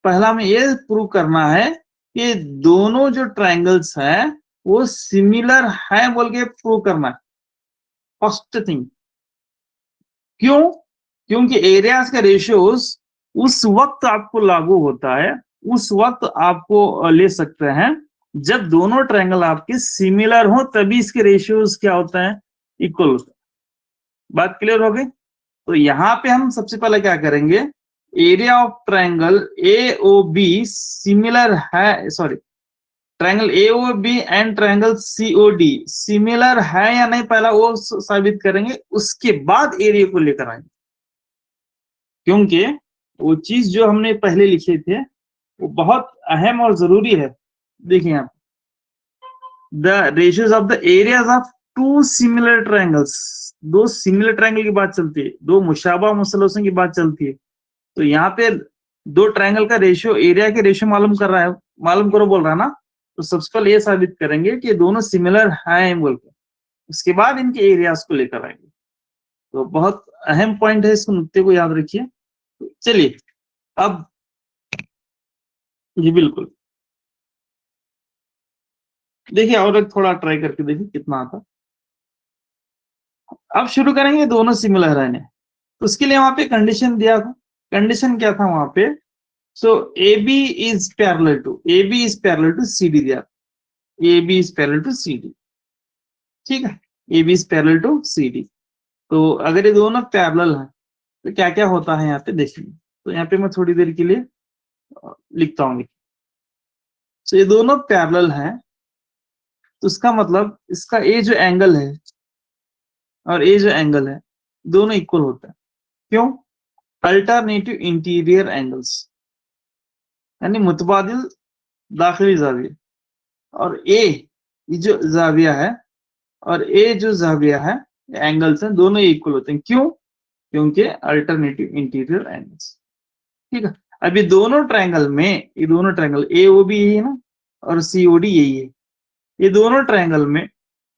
पहला में ये प्रूव करना है कि दोनों जो ट्रायंगल्स हैं वो सिमिलर है बोल के प्रूव करना है फर्स्ट थिंग। क्यों? क्योंकि एरियाज का रेशियोज उस वक्त आपको लागू होता है, उस वक्त आपको ले सकते हैं जब दोनों ट्रायंगल आपके सिमिलर हो, तभी इसके रेशियोज क्या होता है, इक्वल होता है। बात क्लियर हो गई? तो यहाँ पे हम सबसे पहले क्या करेंगे, area of triangle AOB similar है, sorry triangle AOB and triangle COD similar है या नहीं, पहला वो साबित करेंगे, उसके बाद एरिया को लेकर आएंगे। क्योंकि वो चीज जो हमने पहले लिखे थे वो बहुत अहम और जरूरी है। देखिए यहाँ the ratios of the areas of two similar triangles, दो सिमिलर ट्रायंगल की बात चलती है, दो मुशाबा मुसलसों की बात चलती है। तो यहाँ पे दो ट्रायंगल का रेशियो एरिया के रेशियो मालूम कर रहा है, मालूम करो बोल रहा है ना। तो सबसे पहले ये साबित करेंगे कि दोनों सिमिलर हैं बोल के, उसके बाद इनके एरियाज को लेकर आएंगे। तो बहुत अहम पॉइंट है, इसको नुक्ते को याद रखिए। चलिए अब जी बिल्कुल देखिए, और एक थोड़ा ट्राई करके देखिए कितना आता। अब शुरू करेंगे, दोनों सिमिलर है। तो उसके लिए वहां पे कंडीशन दिया था। कंडीशन क्या था वहां पे? So A B is parallel to C D दिया। A B is parallel to C D, ठीक है। A B is parallel to C D. तो अगर ये दोनों पैरेलल है तो क्या क्या होता है यहाँ पे देखिए। तो यहाँ पे मैं थोड़ी देर के लिए लिखता हूँ। तो ये दोनों पैरेलल हैं, तो उसका मतलब इसका ए जो एंगल है और ए जो एंगल है दोनों इक्वल होता है। क्यों? अल्टरनेटिव इंटीरियर एंगल्स, यानी मुतबादिल दाखिली जाविया। और ए जो जाविया है और ए जो जाविया है, एंगल्स हैं, दोनों इक्वल होते हैं। क्यों? क्योंकि अल्टरनेटिव इंटीरियर एंगल्स, ठीक है। अभी दोनों ट्रायंगल में, ये दोनों ट्रायंगल ए ओ बी यही है ना, और सी ओ डी यही है। ये दोनों ट्रायंगल में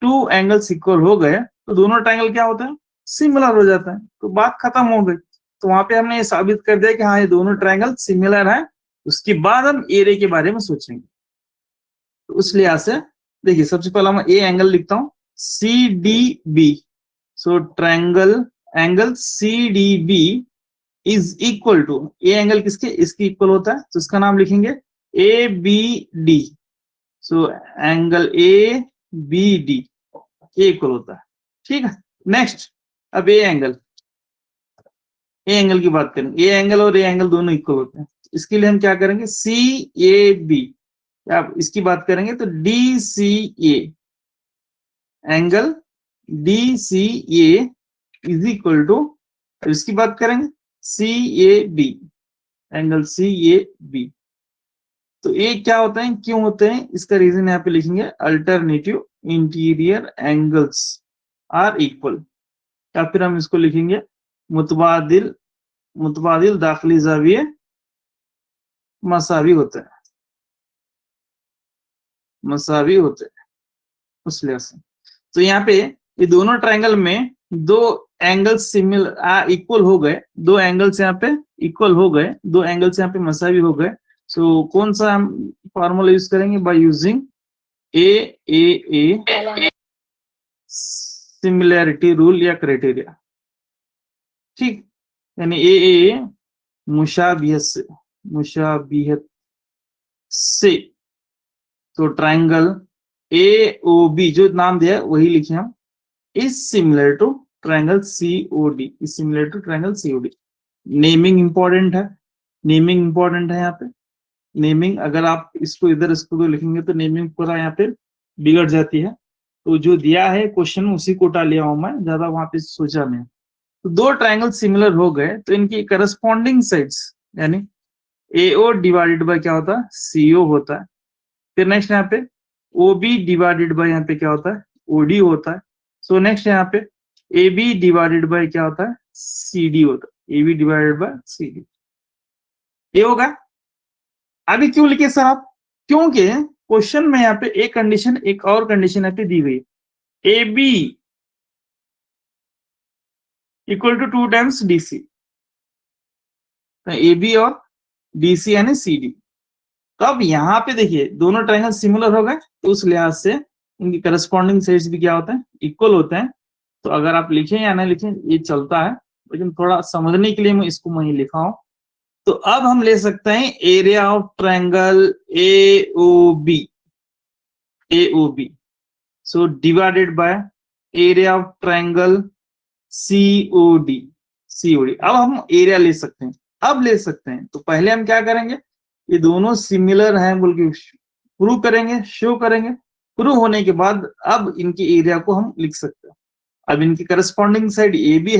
टू एंगल्स इक्वल हो गए तो दोनों ट्रायंगल क्या होता है? सिमिलर हो जाता है। तो बात खत्म हो गई। तो वहां पे हमने ये साबित कर दिया कि हाँ ये दोनों ट्रायंगल सिमिलर है। उसके बाद हम एरिया के बारे में सोचेंगे। तो उस लिहाज से देखिए, सबसे पहला मैं ए एंगल लिखता हूं, C D B. So triangle angle C D B is equal to, A angle किसके? इसके इक्वल होता है, तो इसका नाम लिखेंगे A B D. So angle A B D equal होता है, ठीक है। नेक्स्ट, अब ए एंगल की बात करेंगे। ए एंगल और ए एंगल दोनों इक्वल होते हैं। इसके लिए हम क्या करेंगे? सी ए बी, आप इसकी बात करेंगे तो D C A, angle D C A is equal to, इसकी बात करेंगे C A B, angle C A B. तो ये क्या होते हैं, क्यों होते हैं, इसका रीजन यहाँ पे लिखेंगे, alternative interior angles are equal, या फिर हम इसको लिखेंगे मुतबादिल दाखिली जाविये मसावी होते हैं, उस लिहाज से। तो यहाँ पे ये दोनों ट्रायंगल में दो एंगल्स सिमिलर इक्वल हो गए, दो एंगल्स यहाँ पे इक्वल हो गए, दो एंगल्स यहाँ पे मसावी हो गए। सो कौन सा हम फॉर्मूला यूज करेंगे? By using A similarity rule या क्राइटेरिया, ठीक। यानी ए मुशाबिहत से, तो ट्रायंगल ए ओ बी जो नाम दिया है वही लिखे हम, is similar to triangle C O D, is similar to triangle C O D. Naming important है, यहाँ पे नेमिंग। अगर आप इसको इधर इसको तो लिखेंगे तो नेमिंग पूरा यहाँ पे बिगड़ जाती है। तो जो दिया है क्वेश्चन उसी को उठा लिया हूं मैं, ज्यादा वहां पे सोचा नहीं। तो दो ट्रायंगल सिमिलर हो गए तो इनकी करस्पॉन्डिंग साइड्स, यानी AO डिवाइडेड बाय क्या होता है? CO होता है। फिर नेक्स्ट यहाँ पे OB डिवाइडेड बाय यहाँ पे क्या होता है? OD होता है। सो नेक्स्ट यहाँ पे AB डिवाइडेड बाय क्या होता है? CD होता है। AB डिवाइडेड बाय CD, ये होगा। अभी क्यों लिखे सर आप? क्योंकि क्वेश्चन में यहाँ पे एक कंडीशन, एक और कंडीशन यहाँ पे दी गई, AB equal to 2 times DC। तो AB और DC यानी CD। तो अब यहाँ पे देखिए दोनों ट्रायंगल सिमिलर हो गए, तो उस लिहाज से इनकी करस्पॉन्डिंग साइड्स भी क्या होते हैं? इक्वल होते हैं। तो अगर आप लिखें या ना लिखें ये चलता है, लेकिन थोड़ा समझने के लिए मैं इसको वहीं लिखा हूं। तो अब हम ले सकते हैं area of triangle AOB, so divided by area of triangle COD। अब हम एरिया ले सकते हैं। तो पहले हम क्या करेंगे? ये दोनों सिमिलर हैं बोल के प्रूव करेंगे, शो करेंगे। प्रूव होने के बाद अब इनके एरिया को हम लिख सकते हैं। अब इनकी करस्पॉन्डिंग साइड AB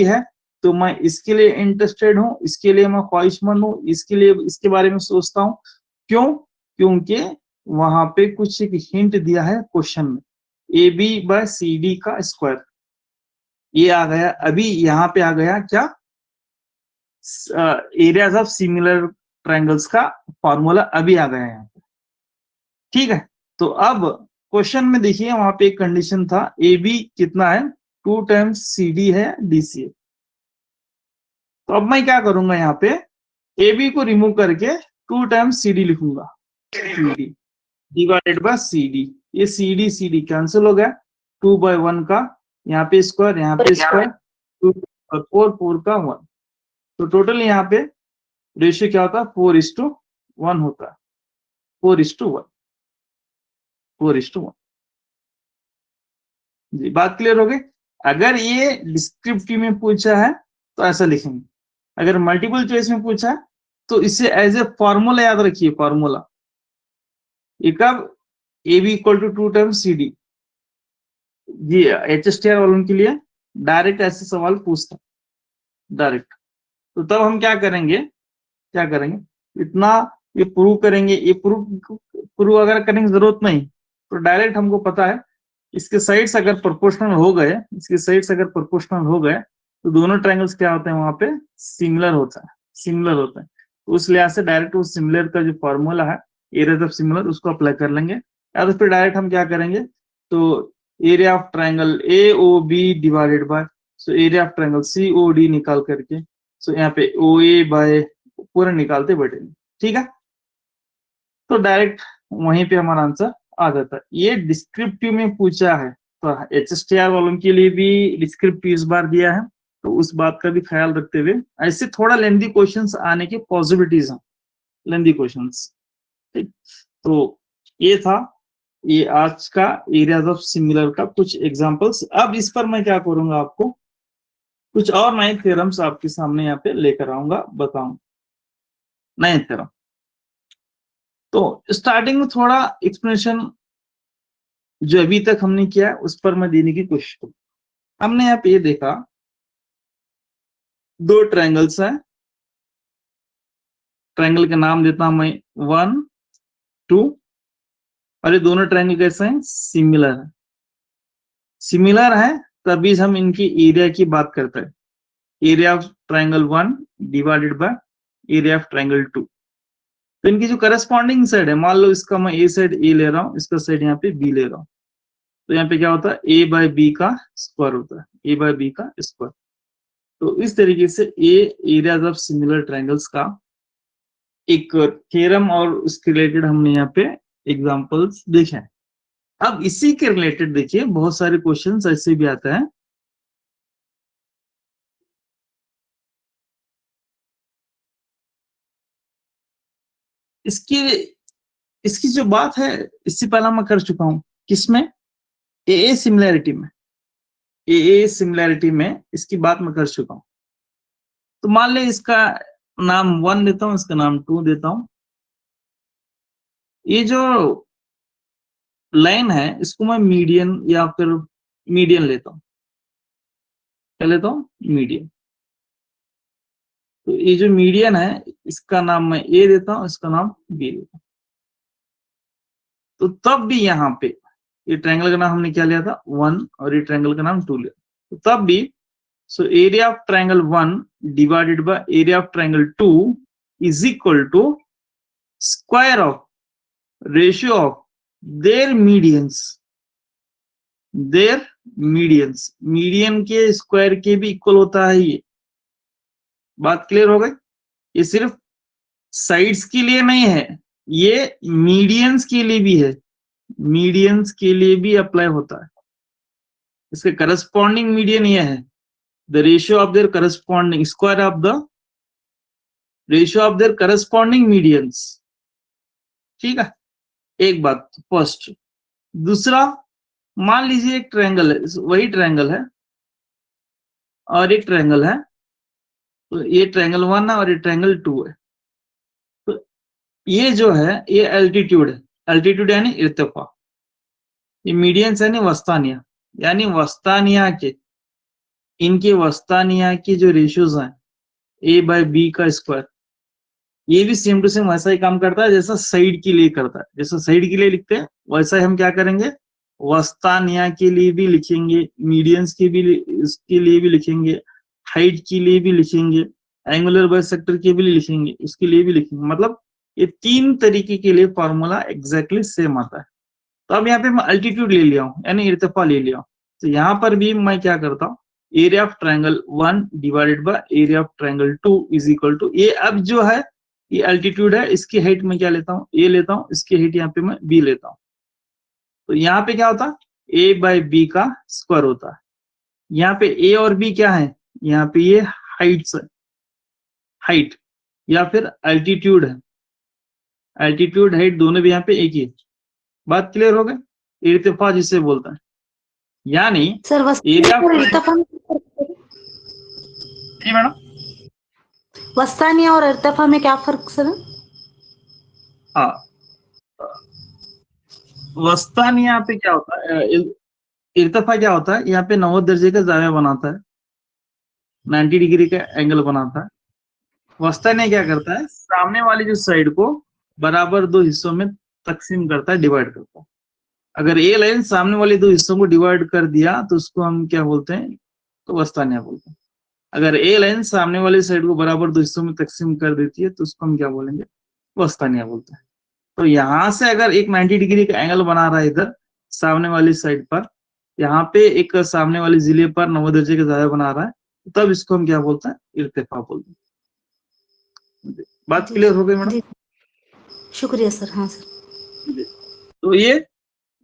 है, तो मैं इसके लिए इंटरेस्टेड हूं, इसके लिए मैं ख्वाहिशमंद हूं, इसके लिए इसके बारे में सोचता हूं। क्यों? क्योंकि वहां पे कुछ एक हिंट दिया है क्वेश्चन में, AB बाय CD का स्क्वायर। ये आ गया, अभी यहाँ पे आ गया क्या? एरियाज ऑफ सिमिलर ट्रायंगल्स का फॉर्मूला अभी आ गया यहाँ पे, ठीक है। तो अब क्वेश्चन में देखिए वहां पे एक कंडीशन था, AB कितना है? 2 टाइम्स CD है DCA। तो अब मैं क्या करूंगा, यहाँ पे AB को रिमूव करके 2 टाइम्स CD लिखूंगा, CD डिवाइडेड बाय CD। ये CD कैंसिल हो गया, 2/1 का यहाँ पे स्क्वायर, यहाँ पे स्क्वायर, 2 और 4 का 1। तो टोटल यहाँ पे रेशियो क्या होता है, 4:1 होता है, 4:1, 4:1 जी। बात क्लियर हो गई। अगर ये डिस्क्रिप्टिव में पूछा है तो ऐसा लिखेंगे, अगर मल्टीपल चॉइस में पूछा है तो इसे एज ए फॉर्मूला याद रखिए, फॉर्मूला ये कब, AB equal to 2 times CD। जी HSTR वालों के लिए डायरेक्ट ऐसे सवाल पूछता डायरेक्ट। तो तब हम क्या करेंगे, इतना ये प्रूव करेंगे, ये प्रूव अगर करने की जरूरत नहीं, तो डायरेक्ट हमको पता है इसके साइड्स अगर प्रोपोर्शनल हो गए, तो दोनों ट्रायंगल्स क्या होते हैं, वहां पे सिमिलर होता है। तो उस लिहाज से डायरेक्ट उस सिमिलर का जो फॉर्मूला है, एरिया ऑफ सिमिलर, उसको अप्लाई कर लेंगे। या तो फिर डायरेक्ट हम क्या करेंगे, तो area of triangle AOB divided by, so area of triangle COD निकाल करके, सो यहाँ पे OA बाय पूरा निकालते बैठेंगे, ठीक है। तो डायरेक्ट वहीं पे हमारा आंसर आ जाता है। ये डिस्क्रिप्टिव में पूछा है, तो HSTR वालों के लिए भी डिस्क्रिप्टिव इस बार दिया है, तो उस बात का भी ख्याल रखते हुए ऐसे थोड़ा लेंथी क्वेश्चंस आने की पॉसिबिलिटीज हैं, लेंथी क्वेश्चंस, ठीक। तो ये था ये आज का एरियाज ऑफ सिमिलर का कुछ एग्जांपल्स। अब इस पर मैं क्या करूंगा, आपको कुछ और नए थ्योरम्स आपके सामने यहाँ पे लेकर आऊंगा, बताऊं नए थ्योरम। तो स्टार्टिंग में थोड़ा एक्सप्लेनेशन जो अभी तक हमने किया है उस पर मैं देने की कोशिश करूँ। हमने यहाँ पे ये देखा, 2 ट्रायंगल्स हैं, ट्रायंगल का नाम देता हूं मैं 1, 2, और ये दोनों ट्रायंगल कैसे हैं, सिमिलर है, तभी हम इनकी एरिया की बात करते हैं। Area of triangle 1 divided by area of triangle 2। तो इनकी जो करस्पॉन्डिंग साइड है, मान लो इसका मैं ए साइड ए ले रहा हूँ, इसका साइड यहाँ पे बी ले रहा हूँ, तो यहाँ पे क्या होता है, A/B का स्क्वायर होता है, A/B का स्क्वायर। तो इस तरीके से ये एरियाज ऑफ सिमिलर ट्रायंगल्स का एक थ्योरम और उसके रिलेटेड हमने यहाँ पे एग्जांपल्स देखे हैं। अब इसी के रिलेटेड देखिए बहुत सारे क्वेश्चंस ऐसे भी आते हैं। इसकी जो बात है, इससे पहला मैं कर चुका हूं, किसमें, AA सिमिलैरिटी में इसकी बात मैं कर चुका हूं। तो मान ले इसका नाम 1 देता हूं, इसका नाम 2 देता हूं। ये जो लाइन है इसको मैं मीडियन या फिर मीडियन लेता हूं, क्या लेता हूं, मीडियन। तो ये जो मीडियन है इसका नाम मैं A देता हूं, इसका नाम B देता हूं। तो तब भी यहाँ पे ये ट्रायंगल का नाम हमने क्या लिया था, 1, और ये ट्रायंगल का नाम 2 लिया, तो तब भी so area of triangle 1 divided by area of triangle 2 is equal to square of ratio of their medians, median के स्क्वायर के भी इक्वल होता है। ये बात क्लियर हो गई। ये सिर्फ साइड्स के लिए नहीं है, ये मीडियंस के लिए भी है, मीडियंस के लिए भी अप्लाई होता है। इसके करस्पॉन्डिंग मीडियन ये है, the ratio of their corresponding square of the ratio of their corresponding medians, ठीक है। एक बात फर्स्ट। दूसरा, मान लीजिए एक ट्रायंगल है, वही ट्रायंगल है और एक ट्रायंगल है, तो ये ट्रायंगल 1 है और ये ट्रायंगल 2 है। तो ये जो है ये एल्टीट्यूड है, एल्टीट्यूड यानी इर्तिफा, ये मीडियंस यानी वस्तानिया, यानी वस्तानिया के, इनके वस्तानिया की जो रेशियोज हैं A/B का स्क्वायर, ये भी सेम टू सेम वैसा ही काम करता है जैसा साइड के लिए करता है। जैसा साइड के लिए लिखते हैं वैसा ही हम क्या करेंगे, वस्तानिया के लिए भी लिखेंगे, मीडियंस के भी इसके लिए भी लिखेंगे, हाइट के लिए भी लिखेंगे, एंगुलर बाइसेक्टर के भी लिखेंगे, उसके लिए भी लिखेंगे। मतलब ये 3 तरीके के लिए फॉर्मूला एग्जैक्टली सेम आता है। तो अब यहाँ पे मैं अल्टीट्यूड ले लिया हूँ, यानी इर्तिफा ले लिया हूँ। तो यहाँ पर भी मैं क्या करता हूँ, area of triangle 1 divided by area of triangle 2 is equal to, ये अब जो है ये अल्टीट्यूड है, इसकी हाइट में क्या लेता हूँ, ए लेता हूँ, इसकी हाइट यहाँ पे मैं बी लेता हूँ। तो यहाँ पे क्या होता है, ए बाय बी का स्क्वायर होता है। यहाँ पे ए और बी क्या है, यहाँ पे ये हाइट्स है, हाइट या फिर अल्टीट्यूड है, अल्टीट्यूड हाइट दोनों भी यहाँ पे एक ही है। बात क्लियर हो गई, इर्तिफा जिसे बोलता है, यानी सर एरिया ऑफ वस्तानी मैडम, वस्तानी और इर्तिफा में क्या फर्क सर? हाँ वस्तानी यहाँ पे क्या होता है, इर्तिफा क्या होता है, यहाँ पे 90 दर्जे का जाविया बनाता है, 90 डिग्री का एंगल बनाता है। वस्तानी क्या करता है, सामने वाली जो साइड को बराबर दो हिस्सों में तकसीम करता है, डिवाइड करता है। अगर ए लाइन सामने वाले दो हिस्सों को डिवाइड कर दिया तो उसको हम क्या बोलते हैं, तो वस्तानिया बोलते हैं। अगर ए लाइन सामने वाली साइड को बराबर दो हिस्सों में तकसीम कर देती है तो उसको हम क्या बोलेंगे, वस्तानिया बोलते हैं। तो यहां से अगर एक 90 डिग्री का एंगल बना रहा है इधर सामने वाली साइड पर, यहाँ पे एक सामने वाली जिले पर 90 दर्जे का जाया बना रहा है, तब इसको हम क्या बोलते हैं, इर्तिफा बोलते हैं। बात क्लियर हो गई मैडम? शुक्रिया सर। हाँ सर। तो ये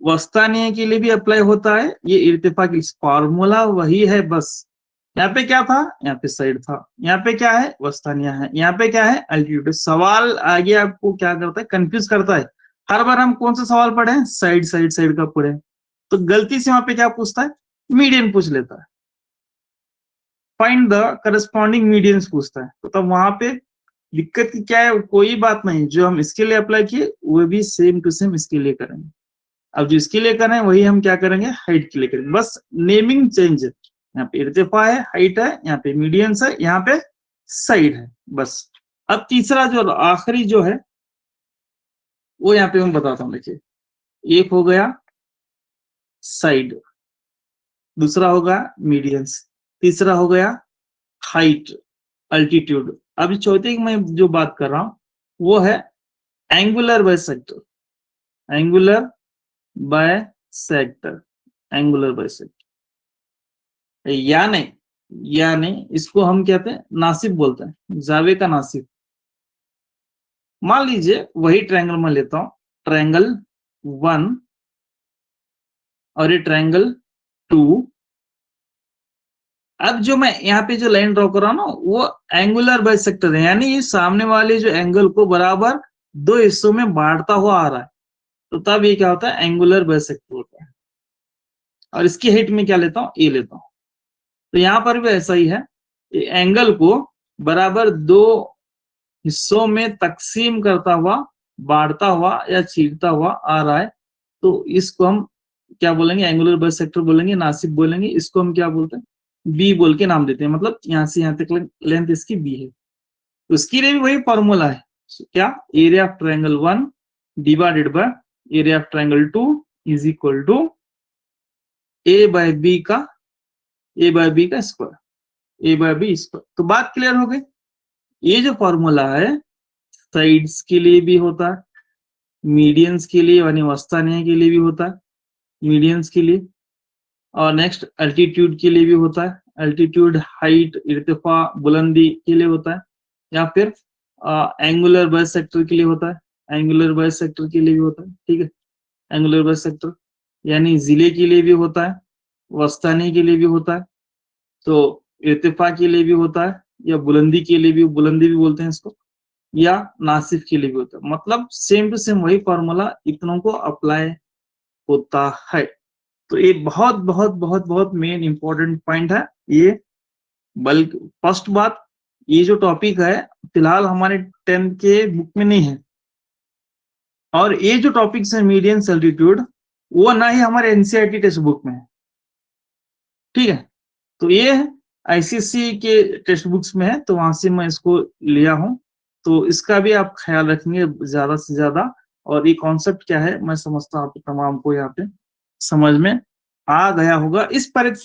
वस्तानिया के लिए भी अप्लाई होता है, ये इर्तिफा की फॉर्मूला वही है, बस यहाँ पे क्या था, यहाँ पे साइड था, यहाँ पे क्या है, वस्तानिया है, यहाँ पे क्या है, अल्टीट्यूड। सवाल आगे आपको क्या करता है, कंफ्यूज करता है। हर बार हम कौन सा सवाल पढ़े हैं, साइड साइड साइड का पढ़े, तो गलती से वहां पे क्या पूछता है, मीडियन पूछ लेता है, फाइंड द करस्पॉन्डिंग मीडियंस पूछता है। तो तब वहां पे दिक्कत की क्या है, कोई बात नहीं, जो हम इसके लिए अप्लाई किए वो भी सेम टू सेम इसके लिए करेंगे। अब जो इसके लिए कर रहे हैं वही हम क्या करेंगे, हाइट के लिए करेंगे, बस नेमिंग चेंज है। यहाँ पे इर्तिफा है, हाइट है, यहाँ पे मीडियंस है, यहाँ पे साइड है, बस। अब तीसरा जो आखिरी जो है वो यहाँ पे मैं बताता हूँ, देखिए एक हो गया साइड, दूसरा होगा मीडियंस, तीसरा हो गया हाइट, अल्टीट्यूड। अभी चौथे की मैं जो बात कर रहा हूं वो है angular bisector, angular bisector, angular bisector, यानी इसको हम कहते हैं नासिब बोलते हैं, जावे का नासिब। मान लीजिए वही ट्रायंगल मैं लेता हूं, ट्रायंगल 1 और ये ट्रायंगल 2। अब जो मैं यहाँ पे जो लाइन ड्रॉ कर रहा हूं ना वो एंगुलर बाइसेक्टर है, यानी ये सामने वाले जो एंगल को बराबर दो हिस्सों में बांटता हुआ आ रहा है, तो तब ये क्या होता है, एंगुलर बाइसेक्टर होता है। और इसकी हाइट में क्या लेता हूँ, ए लेता हूँ। तो यहाँ पर भी ऐसा ही है, एंगल को बराबर दो हिस्सों में तकसीम करता हुआ, बांटता हुआ या चीरता हुआ आ रहा है, तो इसको हम क्या बोलेंगे, एंगुलर बाइसेक्टर बोलेंगे, नासिब बोलेंगे। इसको हम क्या बोलते हैं, बी बोल के नाम देते हैं, मतलब यहाँ से यहाँ तक लेंथ इसकी बी है। तो इसके लिए भी वही फॉर्मूला है, क्या, area of triangle 1 divided by area of triangle 2 is equal to A by B का square, A by B square. तो बात क्लियर हो गई। ये जो फॉर्मूला है साइड्स के लिए भी होता है, मीडियंस के लिए यानी वस्तानिया के लिए भी होता है, मीडियंस के लिए, और नेक्स्ट अल्टीट्यूड के लिए भी होता है, अल्टीट्यूड, हाइट, इर्तिफा, बुलंदी के लिए होता है, या फिर एंगुलर बाइसेक्टर के लिए होता है, एंगुलर बाइसेक्टर के लिए भी होता है, ठीक है। एंगुलर बाइसेक्टर यानी जिले के लिए भी होता है, वस्तानी के लिए भी होता है, तो इर्तिफा के लिए भी होता है, या बुलंदी के लिए भी, बुलंदी भी बोलते हैं इसको, या नासिफ के लिए भी होता है। मतलब सेम टू सेम वही फॉर्मूला इतनों को अप्लाई होता है। तो ये बहुत बहुत बहुत बहुत मेन इंपॉर्टेंट पॉइंट है ये। बल्कि फर्स्ट बात, ये जो टॉपिक है फिलहाल हमारे 10th के बुक में नहीं है, और ये जो टॉपिक्स है मीडियन एल्टीट्यूड वो ना ही हमारे एनसीईआरटी टेक्स्ट बुक में है, ठीक है। तो ये आईसीएसई के टेक्स्ट बुक्स में है, तो वहां से मैं इसको लिया हूं, तो इसका भी आप ख्याल रखेंगे ज्यादा से ज्यादा। और ये कॉन्सेप्ट क्या है मैं समझता हूँ आप तमाम को यहाँ पे समझ में आ गया होगा। इस पर एक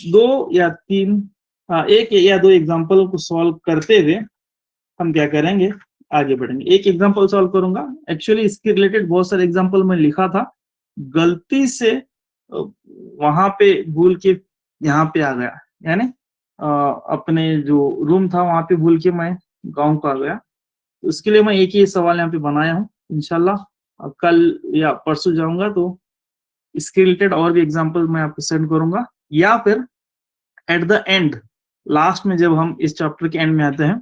या दो एग्जाम्पल को सॉल्व करते हुए हम क्या करेंगे, आगे बढ़ेंगे। एक एग्जाम्पल सॉल्व करूंगा, एक्चुअली इसके रिलेटेड बहुत सारे एग्जाम्पल मैं लिखा था, गलती से वहां पे भूल के यहाँ पे आ गया, यानी अपने जो रूम था वहां पे भूल के मैं गांव को आ गया। तो उसके लिए मैं एक ही सवाल यहाँ पे बनाया हूँ। इंशाल्लाह कल या परसों जाऊंगा तो इसके रिलेटेड और भी एग्जांपल मैं आपको सेंड करूंगा, या फिर एट द एंड लास्ट में जब हम इस चैप्टर के एंड में आते हैं,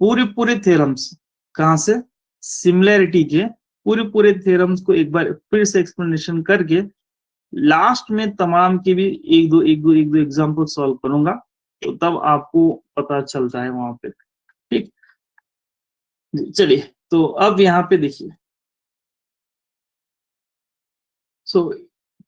पूरे थ्योरम्स कहाँ से, सिमिलैरिटी के पूरे थ्योरम्स को एक बार फिर से एक्सप्लेनेशन करके लास्ट में तमाम की भी एक दो एग्जाम्पल सॉल्व करूंगा, तो तब आपको पता चलता है वहां पे। ठीक, चलिए तो अब यहाँ पे देखिए, सो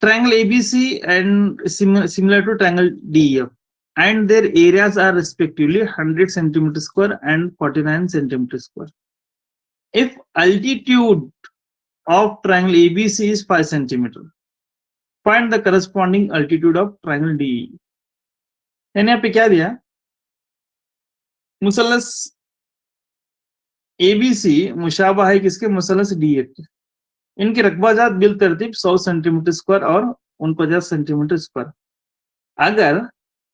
triangle ABC and similar to triangle DEF and their areas are respectively 100 centimeter square and 49 centimeter square. If altitude of triangle ABC is 5 centimeter, find the corresponding altitude of triangle DE. यानी यहाँ पे क्या दिया, मुसल्लस ABC मुशाबा है किसके, मुसल्लस DEF के। इनकी रकबाजात bill तरतीब 100 सेंटीमीटर स्क्वायर और 49 सेंटीमीटर स्क्वायर। अगर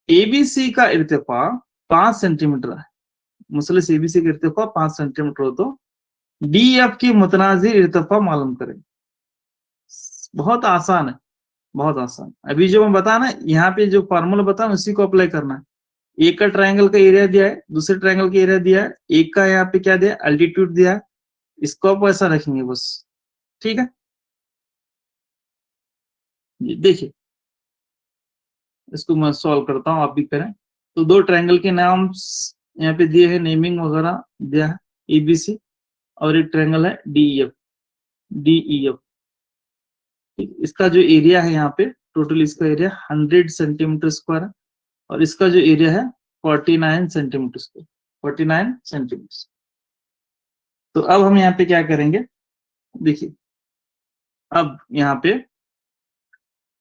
एबीसी का इर्तिफा 5 सेंटीमीटर है, मुसल्लस एबीसी का इर्तिफा 5 सेंटीमीटर हो तो डीएफ की मुतनाज़िर इर्तिफा मालूम करें। बहुत आसान है, बहुत आसान। अभी जो मैं बता ना, यहाँ पे जो फार्मूला बता उसी को अप्लाई करना है। एक का ट्रायंगल का एरिया दिया है, दूसरे ट्रायंगल का एरिया दिया है, एक का यहाँ पे क्या दिया है, अल्टीट्यूड दिया है, इसको आप ऐसा रखेंगे बस। ठीक है, देखिए इसको मैं सॉल्व करता हूँ, आप भी करें। तो दो ट्रायंगल के नाम यहाँ पे दिए हैं, नेमिंग वगैरह दिया है, एबीसी, और एक ट्रायंगल है डीईएफ, डीईएफ। इसका जो एरिया है यहाँ पे टोटल, इसका एरिया 100 सेंटीमीटर स्क्वायर है और इसका जो एरिया है 49 सेंटीमीटर स्क्वायर, 49 सेंटीमीटर। तो अब हम यहाँ पे क्या करेंगे, देखिए अब यहाँ पे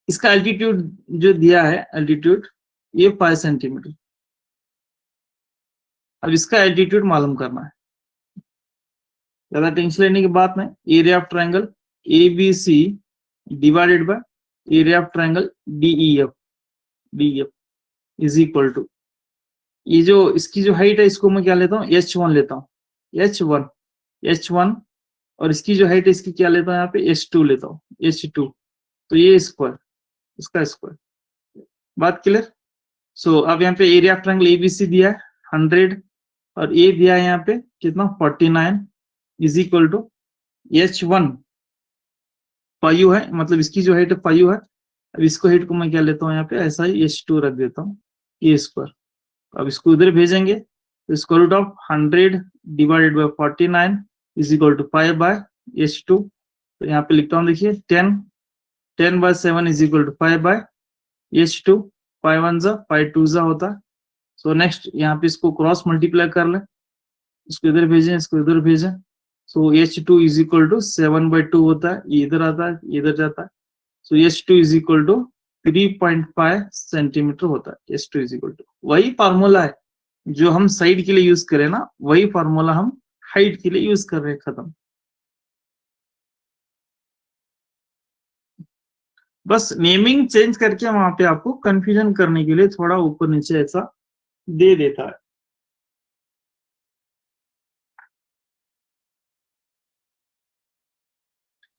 इसका एल्टीट्यूड जो दिया है, एल्टीट्यूड ये 5 सेंटीमीटर। अब इसका एल्टीट्यूड मालूम करना है, ज्यादा टेंशन लेने की बात नहीं। Area of triangle ABC divided by area of triangle DEF, DEF is equal to, ये जो इसकी जो हाइट है इसको मैं क्या लेता हूँ, h1 लेता हूँ, h1, h1, और इसकी जो हाइट है इसकी क्या लेता हूँ यहाँ पे, h2 लेता हूँ, h2। तो ये स्क्वायर, इसका स्क्वायर, बात क्लियर। सो अब यहाँ पे एरिया ऑफ ट्रायंगल एबीसी दिया है 100 और ए दिया है यहाँ पे कितना 49 इज इक्वल टू h1 5 है, मतलब इसकी जो हाइट है 5 है। अब इसको हाइट को मैं क्या लेता हूँ यहाँ पे ऐसा ही h2 रख देता हूँ, ये स्क्वायर। अब इसको उधर भेजेंगे तो square root of 100 divided by 49 is equal to 5 by h2। तो यहाँ पे लिखता हूँ, देखिए 10 by 7 is equal to 5 by h2, 5 1 जा 5 2 जा होता है। सो नेक्स्ट यहाँ पे इसको क्रॉस मल्टीप्लाई कर ले, इसको इधर भेजें, इसको इधर भेजें। So h2 is equal to 7 by 2 होता है, ये इधर आता है, ये इधर जाता है। So h2 is equal to 3.5 centimetre होता है। h2 इज इक्वल टू, वही फार्मूला है जो हम साइड के लिए यूज करें ना, वही फार्मूला हम हाइट के लिए यूज कर रहे हैं, खत्म। बस नेमिंग चेंज करके वहां पे आपको कंफ्यूजन करने के लिए थोड़ा ऊपर नीचे ऐसा दे देता है।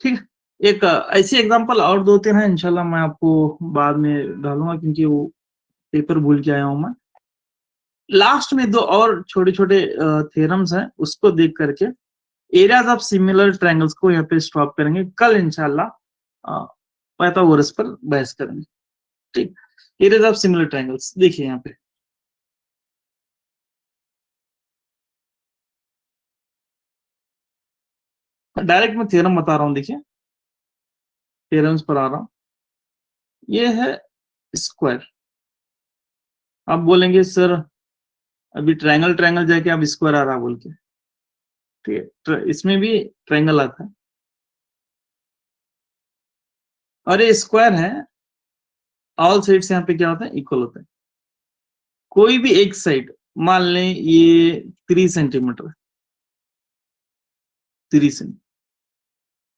ठीक, एक ऐसी एग्जांपल और 2-3 है, इंशाल्लाह मैं आपको बाद में डालूंगा क्योंकि वो पेपर भूल के आया हूं मैं। लास्ट में दो और छोटे छोटे थ्योरम्स हैं, उसको देख करके एरियाज ऑफ सिमिलर ट्रायंगल्स को यहाँ पे स्टॉप करेंगे। कल इंशाल्लाह पाइथागोरस पर बहस करेंगे। ठीक, एरियाज ऑफ सिमिलर ट्रायंगल्स देखिए यहाँ पे, डायरेक्ट मैं थ्योरम बता रहा हूँ, देखिए थ्योरम्स पर आ रहा हूँ। ये है स्क्वायर, आप बोलेंगे सर अभी ट्रायंगल ट्रायंगल जाके अब स्क्वायर आ रहा बोल के, ठीक है, इसमें भी ट्रायंगल आता है और ये स्क्वायर है, ऑल साइड्स यहाँ पे क्या होता है, इक्वल होता है। कोई भी एक साइड, मान लें ये 3 सेंटीमीटर, 3 सेंटीमीटर,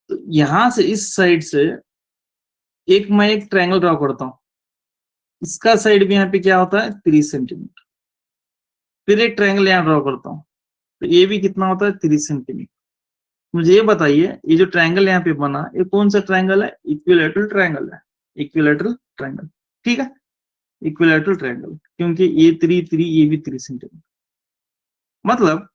तो यहां से इस साइड से एक मैं एक ट्रायंगल ड्रॉ करता हूं, इसका साइड भी यहाँ पे क्या होता है 3 सेंटीमीटर। फिर एक ट्रायंगल यहाँ ड्रॉ करता हूँ, तो ये भी कितना होता है 3 सेंटीमीटर। मुझे ये बताइए ये जो ट्रायंगल यहाँ पे बना ये कौन सा ट्रायंगल है? इक्विलैटरल ट्रायंगल है, इक्विलैटरल ट्रायंगल, ठीक है, इक्विलैटरल ट्रायंगल, क्योंकि ये 3 ये भी 3 सेंटीमीटर। मतलब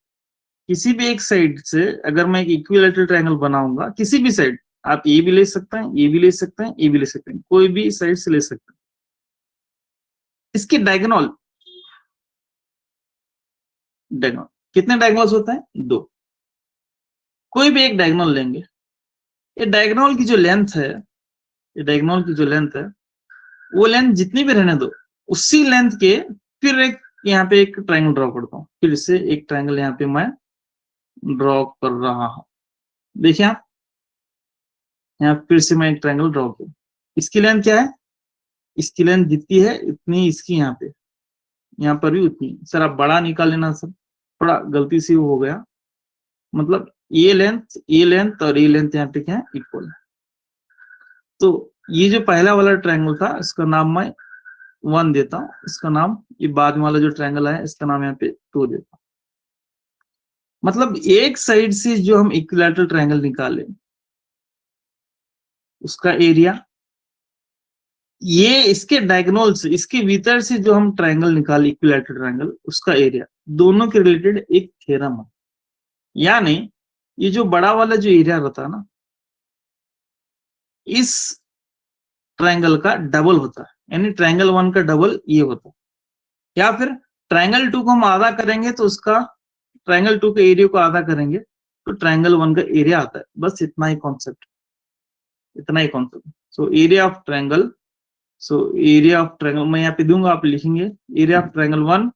किसी भी एक साइड से अगर मैं एक इक्विलैटरल ट्रायंगल बनाऊंगा, किसी भी साइड, आप ये भी ले सकते हैं, ये भी ले सकते हैं, ये भी ले सकते हैं, कोई भी साइड से ले सकते हैं। इसके डायगोनल डायगोनल कितने डायगोनल्स होते हैं? 2। कोई भी एक डायगोनल लेंगे, ये डायगोनल की जो लेंथ है, ये डायगोनल की जो लेंथ है, वो लेंथ जितनी भी रहने दो, उसी लेंथ के फिर एक यहाँ पे एक ट्रायंगल ड्रॉ करता हूँ। फिर से एक ट्रायंगल यहाँ पे मैं ड्रॉ कर रहा हूं। देखिए आप यहाँ फिर से मैं एक ट्रायंगल ड्रॉ करूँ। इसकी लेंथ क्या है? इसकी लेंथ जितनी है इतनी इसकी यहाँ पे, यहाँ पर भी उतनी। सर आप बड़ा निकाल लेना सर, थोड़ा गलती से हो गया। मतलब ये लेंथ और ये लेंथ यहाँ पे क्या है? इक्वल है। तो ये जो पहला वाला ट्रायंगल था इसका नाम मैं 1 देता हूँ, इसका नाम, ये बाद में वाला जो ट्रायंगल है इसका नाम यहाँ पे 2 देता हूँ। मतलब एक साइड से जो हम इक्विलैटरल ट्रायंगल निकाले उसका एरिया, ये इसके डायगोनल से, इसके भीतर से जो हम ट्रायंगल निकाले इक्विलैटरल ट्रायंगल, उसका एरिया, दोनों के रिलेटेड एक थ्योरम है। यानी ये जो बड़ा वाला जो एरिया रहता है ना, इस ट्रायंगल का डबल होता है, यानी ट्रायंगल 1 का डबल ये होता है। या फिर ट्रायंगल 2 को हम आधा करेंगे तो उसका, ट्रायंगल 2 के एरिया को आधा करेंगे तो ट्रायंगल 1 का एरिया आता है। बस इतना ही कॉन्सेप्ट, इतना ही concept. So area of triangle, so area of triangle मैं यहाँ पे दूंगा, आप लिखेंगे area of triangle 1।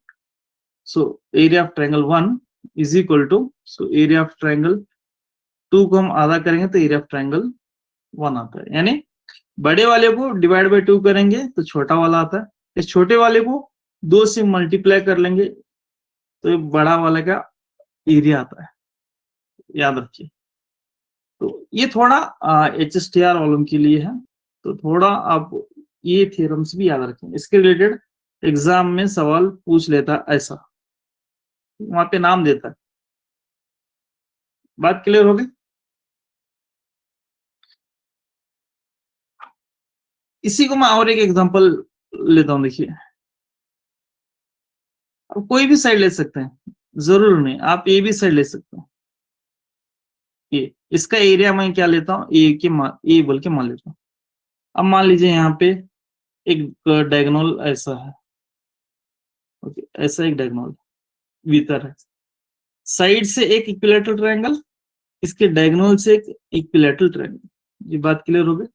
So area of triangle 1 is equal to, so area of triangle 2 को हम आधा करेंगे तो एरिया ऑफ ट्रायंगल 1 आता है। यानी बड़े वाले को डिवाइड बाय 2 करेंगे तो छोटा वाला आता है, इस छोटे वाले को 2 से मल्टीप्लाई कर लेंगे तो ये बड़ा वाला का एरिया आता है, याद रखिए। तो ये थोड़ा HSTR वालों के लिए है, तो थोड़ा आप ये थ्योरम्स भी याद रखें। इसके रिलेटेड एग्जाम में सवाल पूछ लेता ऐसा, वहां पे नाम देता है। बात क्लियर हो गई? इसी को मैं और एक एग्जांपल लेता हूं। देखिए अब कोई भी साइड ले सकते हैं, जरूर नहीं, आप ये भी साइड ले सकते हैं। ये इसका एरिया मैं क्या लेता हूँ, ए बोल के मान लेता हूँ। अब मान लीजिए यहाँ पे एक डायगोनल ऐसा है, ओके, ऐसा एक डायगोनल भीतर है, साइड से एक इक्विलैटरल ट्रायंगल, इसके डायगोनल से एक इक्विलैटरल ट्रायंगल। ये बात क्लियर हो गई?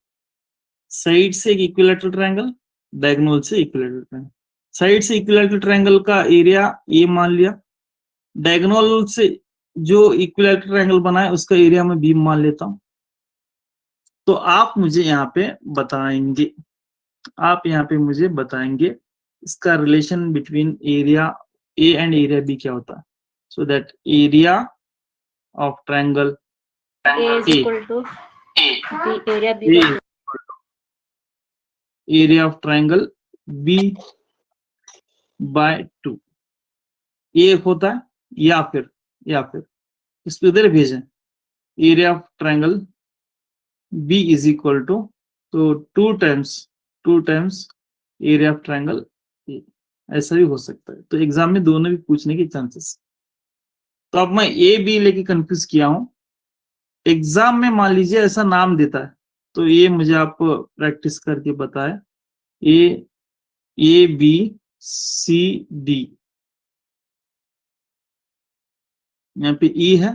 साइड से एक इक्विलैटरल ट्रायंगल, डायगोनल से इक्विलैटरल ट्रायंगल। साइड से इक्विलैटरल ट्रायंगल का एरिया ए मान लिया, डायगोनल से जो इक्विलैटरल ट्रायंगल बना है उसका एरिया मैं बी मान लेता हूं। तो आप मुझे यहाँ पे बताएंगे, आप यहाँ पे मुझे बताएंगे इसका relation between area A and area B क्या होता है। So that area of triangle A is A, equal to the area B A by 2. Area of triangle B by 2, ये एक होता है। या फिर इसको इधर भेजें, area of triangle B is equal to, तो 2 times area of triangle A, ऐसा भी हो सकता है। तो एग्जाम में दोनों भी पूछने के चांसेस। तो अब मैं ए बी लेके कंफ्यूज किया हूं, एग्जाम में मान लीजिए ऐसा नाम देता है तो ये मुझे आप प्रैक्टिस करके बताए। ए बी सी डी, यहाँ पे ई है,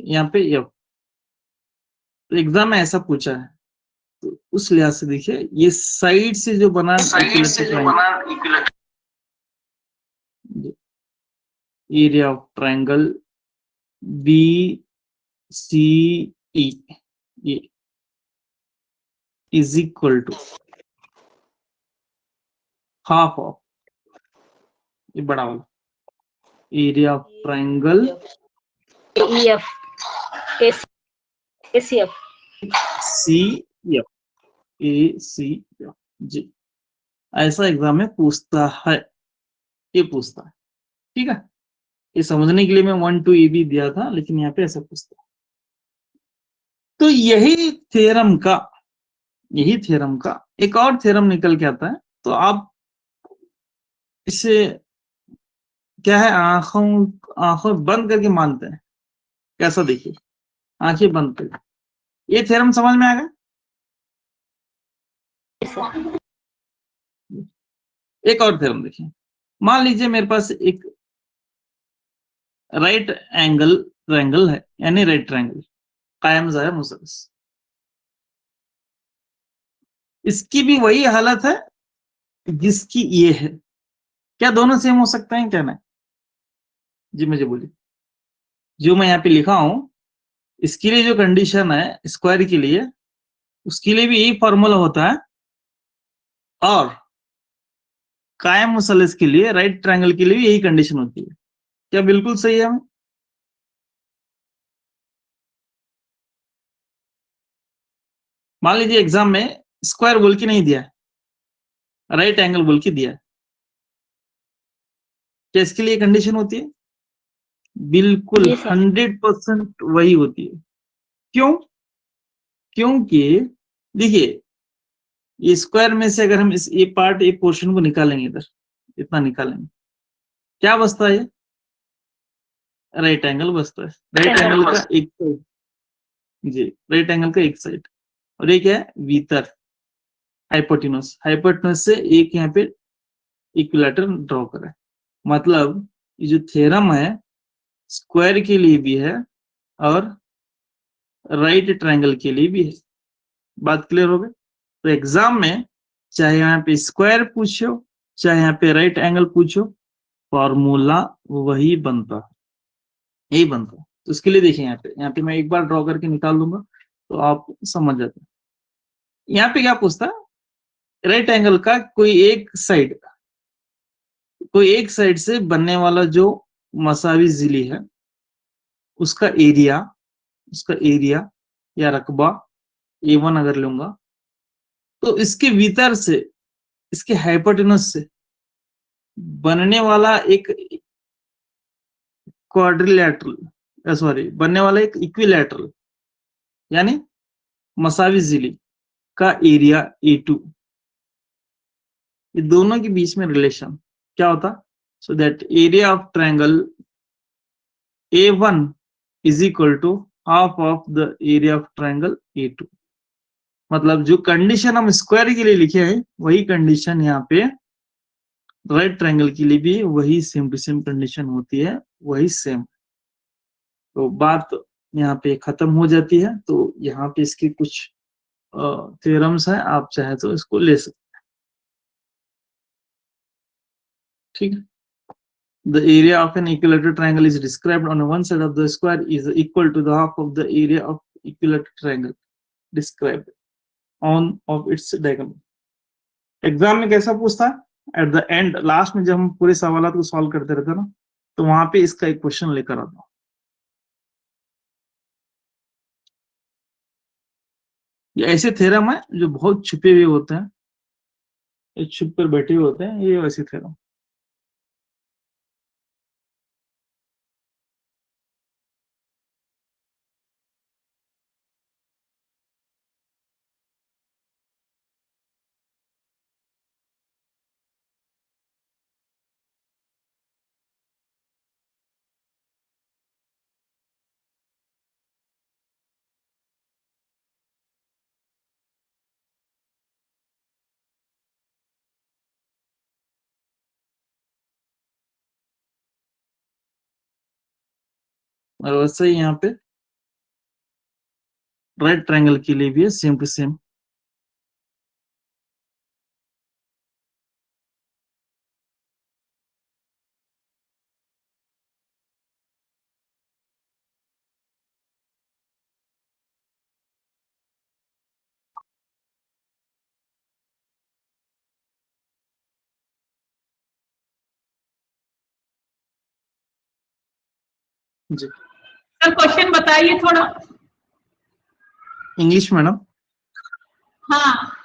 यहाँ पे एफ। तो एग्जाम में ऐसा पूछा है, तो उस लिहाज से देखिए ये साइड से जो बना area of triangle B C E, ये is equal to half of, ये बड़ा वाला area of triangle AEF, ACF. CF, ACF जी, ऐसा एग्जाम में पूछता है, ये पूछता है। ठीक है, ये समझने के लिए मैं 1 to AB दिया था, लेकिन यहाँ पे ऐसा पूछता है। तो यही थ्योरम का एक और थ्योरम निकल के आता है। तो आप इसे क्या है, आंखों बंद करके मानते हैं। कैसा, देखिए, आंखें बंद करके ये थ्योरम समझ में आ गया। एक और थ्योरम देखिए, मान लीजिए मेरे पास एक राइट एंगल ट्रायंगल है, यानी राइट ट्रायंगल कायम ज़ाया मुसलस। इसकी भी वही हालत है जिसकी ये है। क्या दोनों सेम हो सकते हैं, क्या नहीं? जी मुझे बोलिए। जो मैं यहाँ पे लिखा हूं, इसके लिए जो कंडीशन है स्क्वायर के लिए, उसके लिए भी यही फॉर्मूला होता है, और कायम मुसलस के लिए, राइट ट्रायंगल के लिए भी यही कंडीशन होती है। क्या बिल्कुल सही है? मान लीजिए एग्जाम में स्क्वायर बोल के नहीं दिया है, राइट एंगल बोल के दिया है, क्या इसके लिए कंडीशन होती है? बिल्कुल जी सर। 100% वही होती है। क्यों? क्योंकि देखिए, ये स्क्वायर में से अगर हम इस ये पार्ट, ये पोर्शन को निकालेंगे, इधर इतना निकालेंगे, क्या बचता है? राइट एंगल बचता है। राइट एंगल का एक साइड, जी, राइट एंगल का एक साइड, और ये क्या है? भीतर हाइपोटेन्यूज से एक यहाँ पे इक्विलैटरल ड्रॉ करा है। मतलब ये जो थ्योरम है स्क्वायर के लिए भी है और राइट ट्रायंगल के लिए भी है। बात क्लियर हो गई? तो एग्जाम में चाहे यहाँ पे स्क्वायर पूछो, चाहे यहाँ पे राइट एंगल पूछो, फॉर्मूला वही बनता है, यही बनता है। तो इसके लिए देखिए, यहाँ पे मैं एक बार ड्रॉ करके निकाल दूंगा तो आप समझ जाते हैं। यहाँ पे क्या पूछता है? राइट एंगल का कोई एक साइड से बनने वाला जो मसावी जिली है, उसका एरिया या रकबा A1 अगर लूंगा, तो इसके भीतर से, इसके हाइपोटेनस से बनने वाला एक बनने वाला एक इक्विलैटरल, यानी मसावी जिली का एरिया A2, ये दोनों के बीच में रिलेशन क्या होता? So that area of triangle A1 is equal to half of the area of triangle A2। मतलब जो कंडीशन हम स्क्वायर के लिए लिखे हैं, वही कंडीशन यहाँ पे राइट ट्रायंगल के लिए भी वही सेम टू सेम कंडीशन होती है, वही सेम। तो बात यहाँ पे खत्म हो जाती है। तो यहाँ पे इसकी कुछ थ्योरम्स हैं, आप चाहे तो इसको ले सकते हैं। ठीक है। The area of an equilateral triangle is described on one side of the square is equal to the half of the area of equilateral triangle described on of its diagonal। Exam में कैसा पूछता है? At the end, last में जब हम पूरे सवालों को सॉल्व करते रहते ना, तो वहां पे इसका एक क्वेश्चन लेकर आता हूं। ये ऐसे थ्योरम है जो बहुत छुपे हुए होते हैं, ये छुप कर बैठे हुए होते हैं, ये वैसे थ्योरम। और वैसे ही यहाँ पे राइट ट्रायंगल के लिए भी है सेम टू सेम। जी सर क्वेश्चन बताइए थोड़ा। English madam. हाँ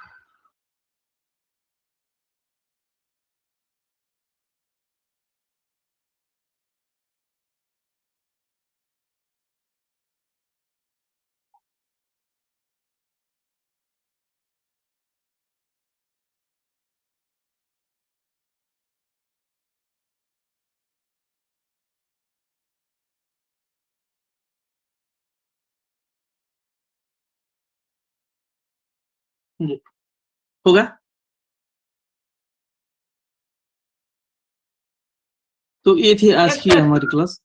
जी होगा। तो ये थी आज Yes, की sir. हमारी क्लास।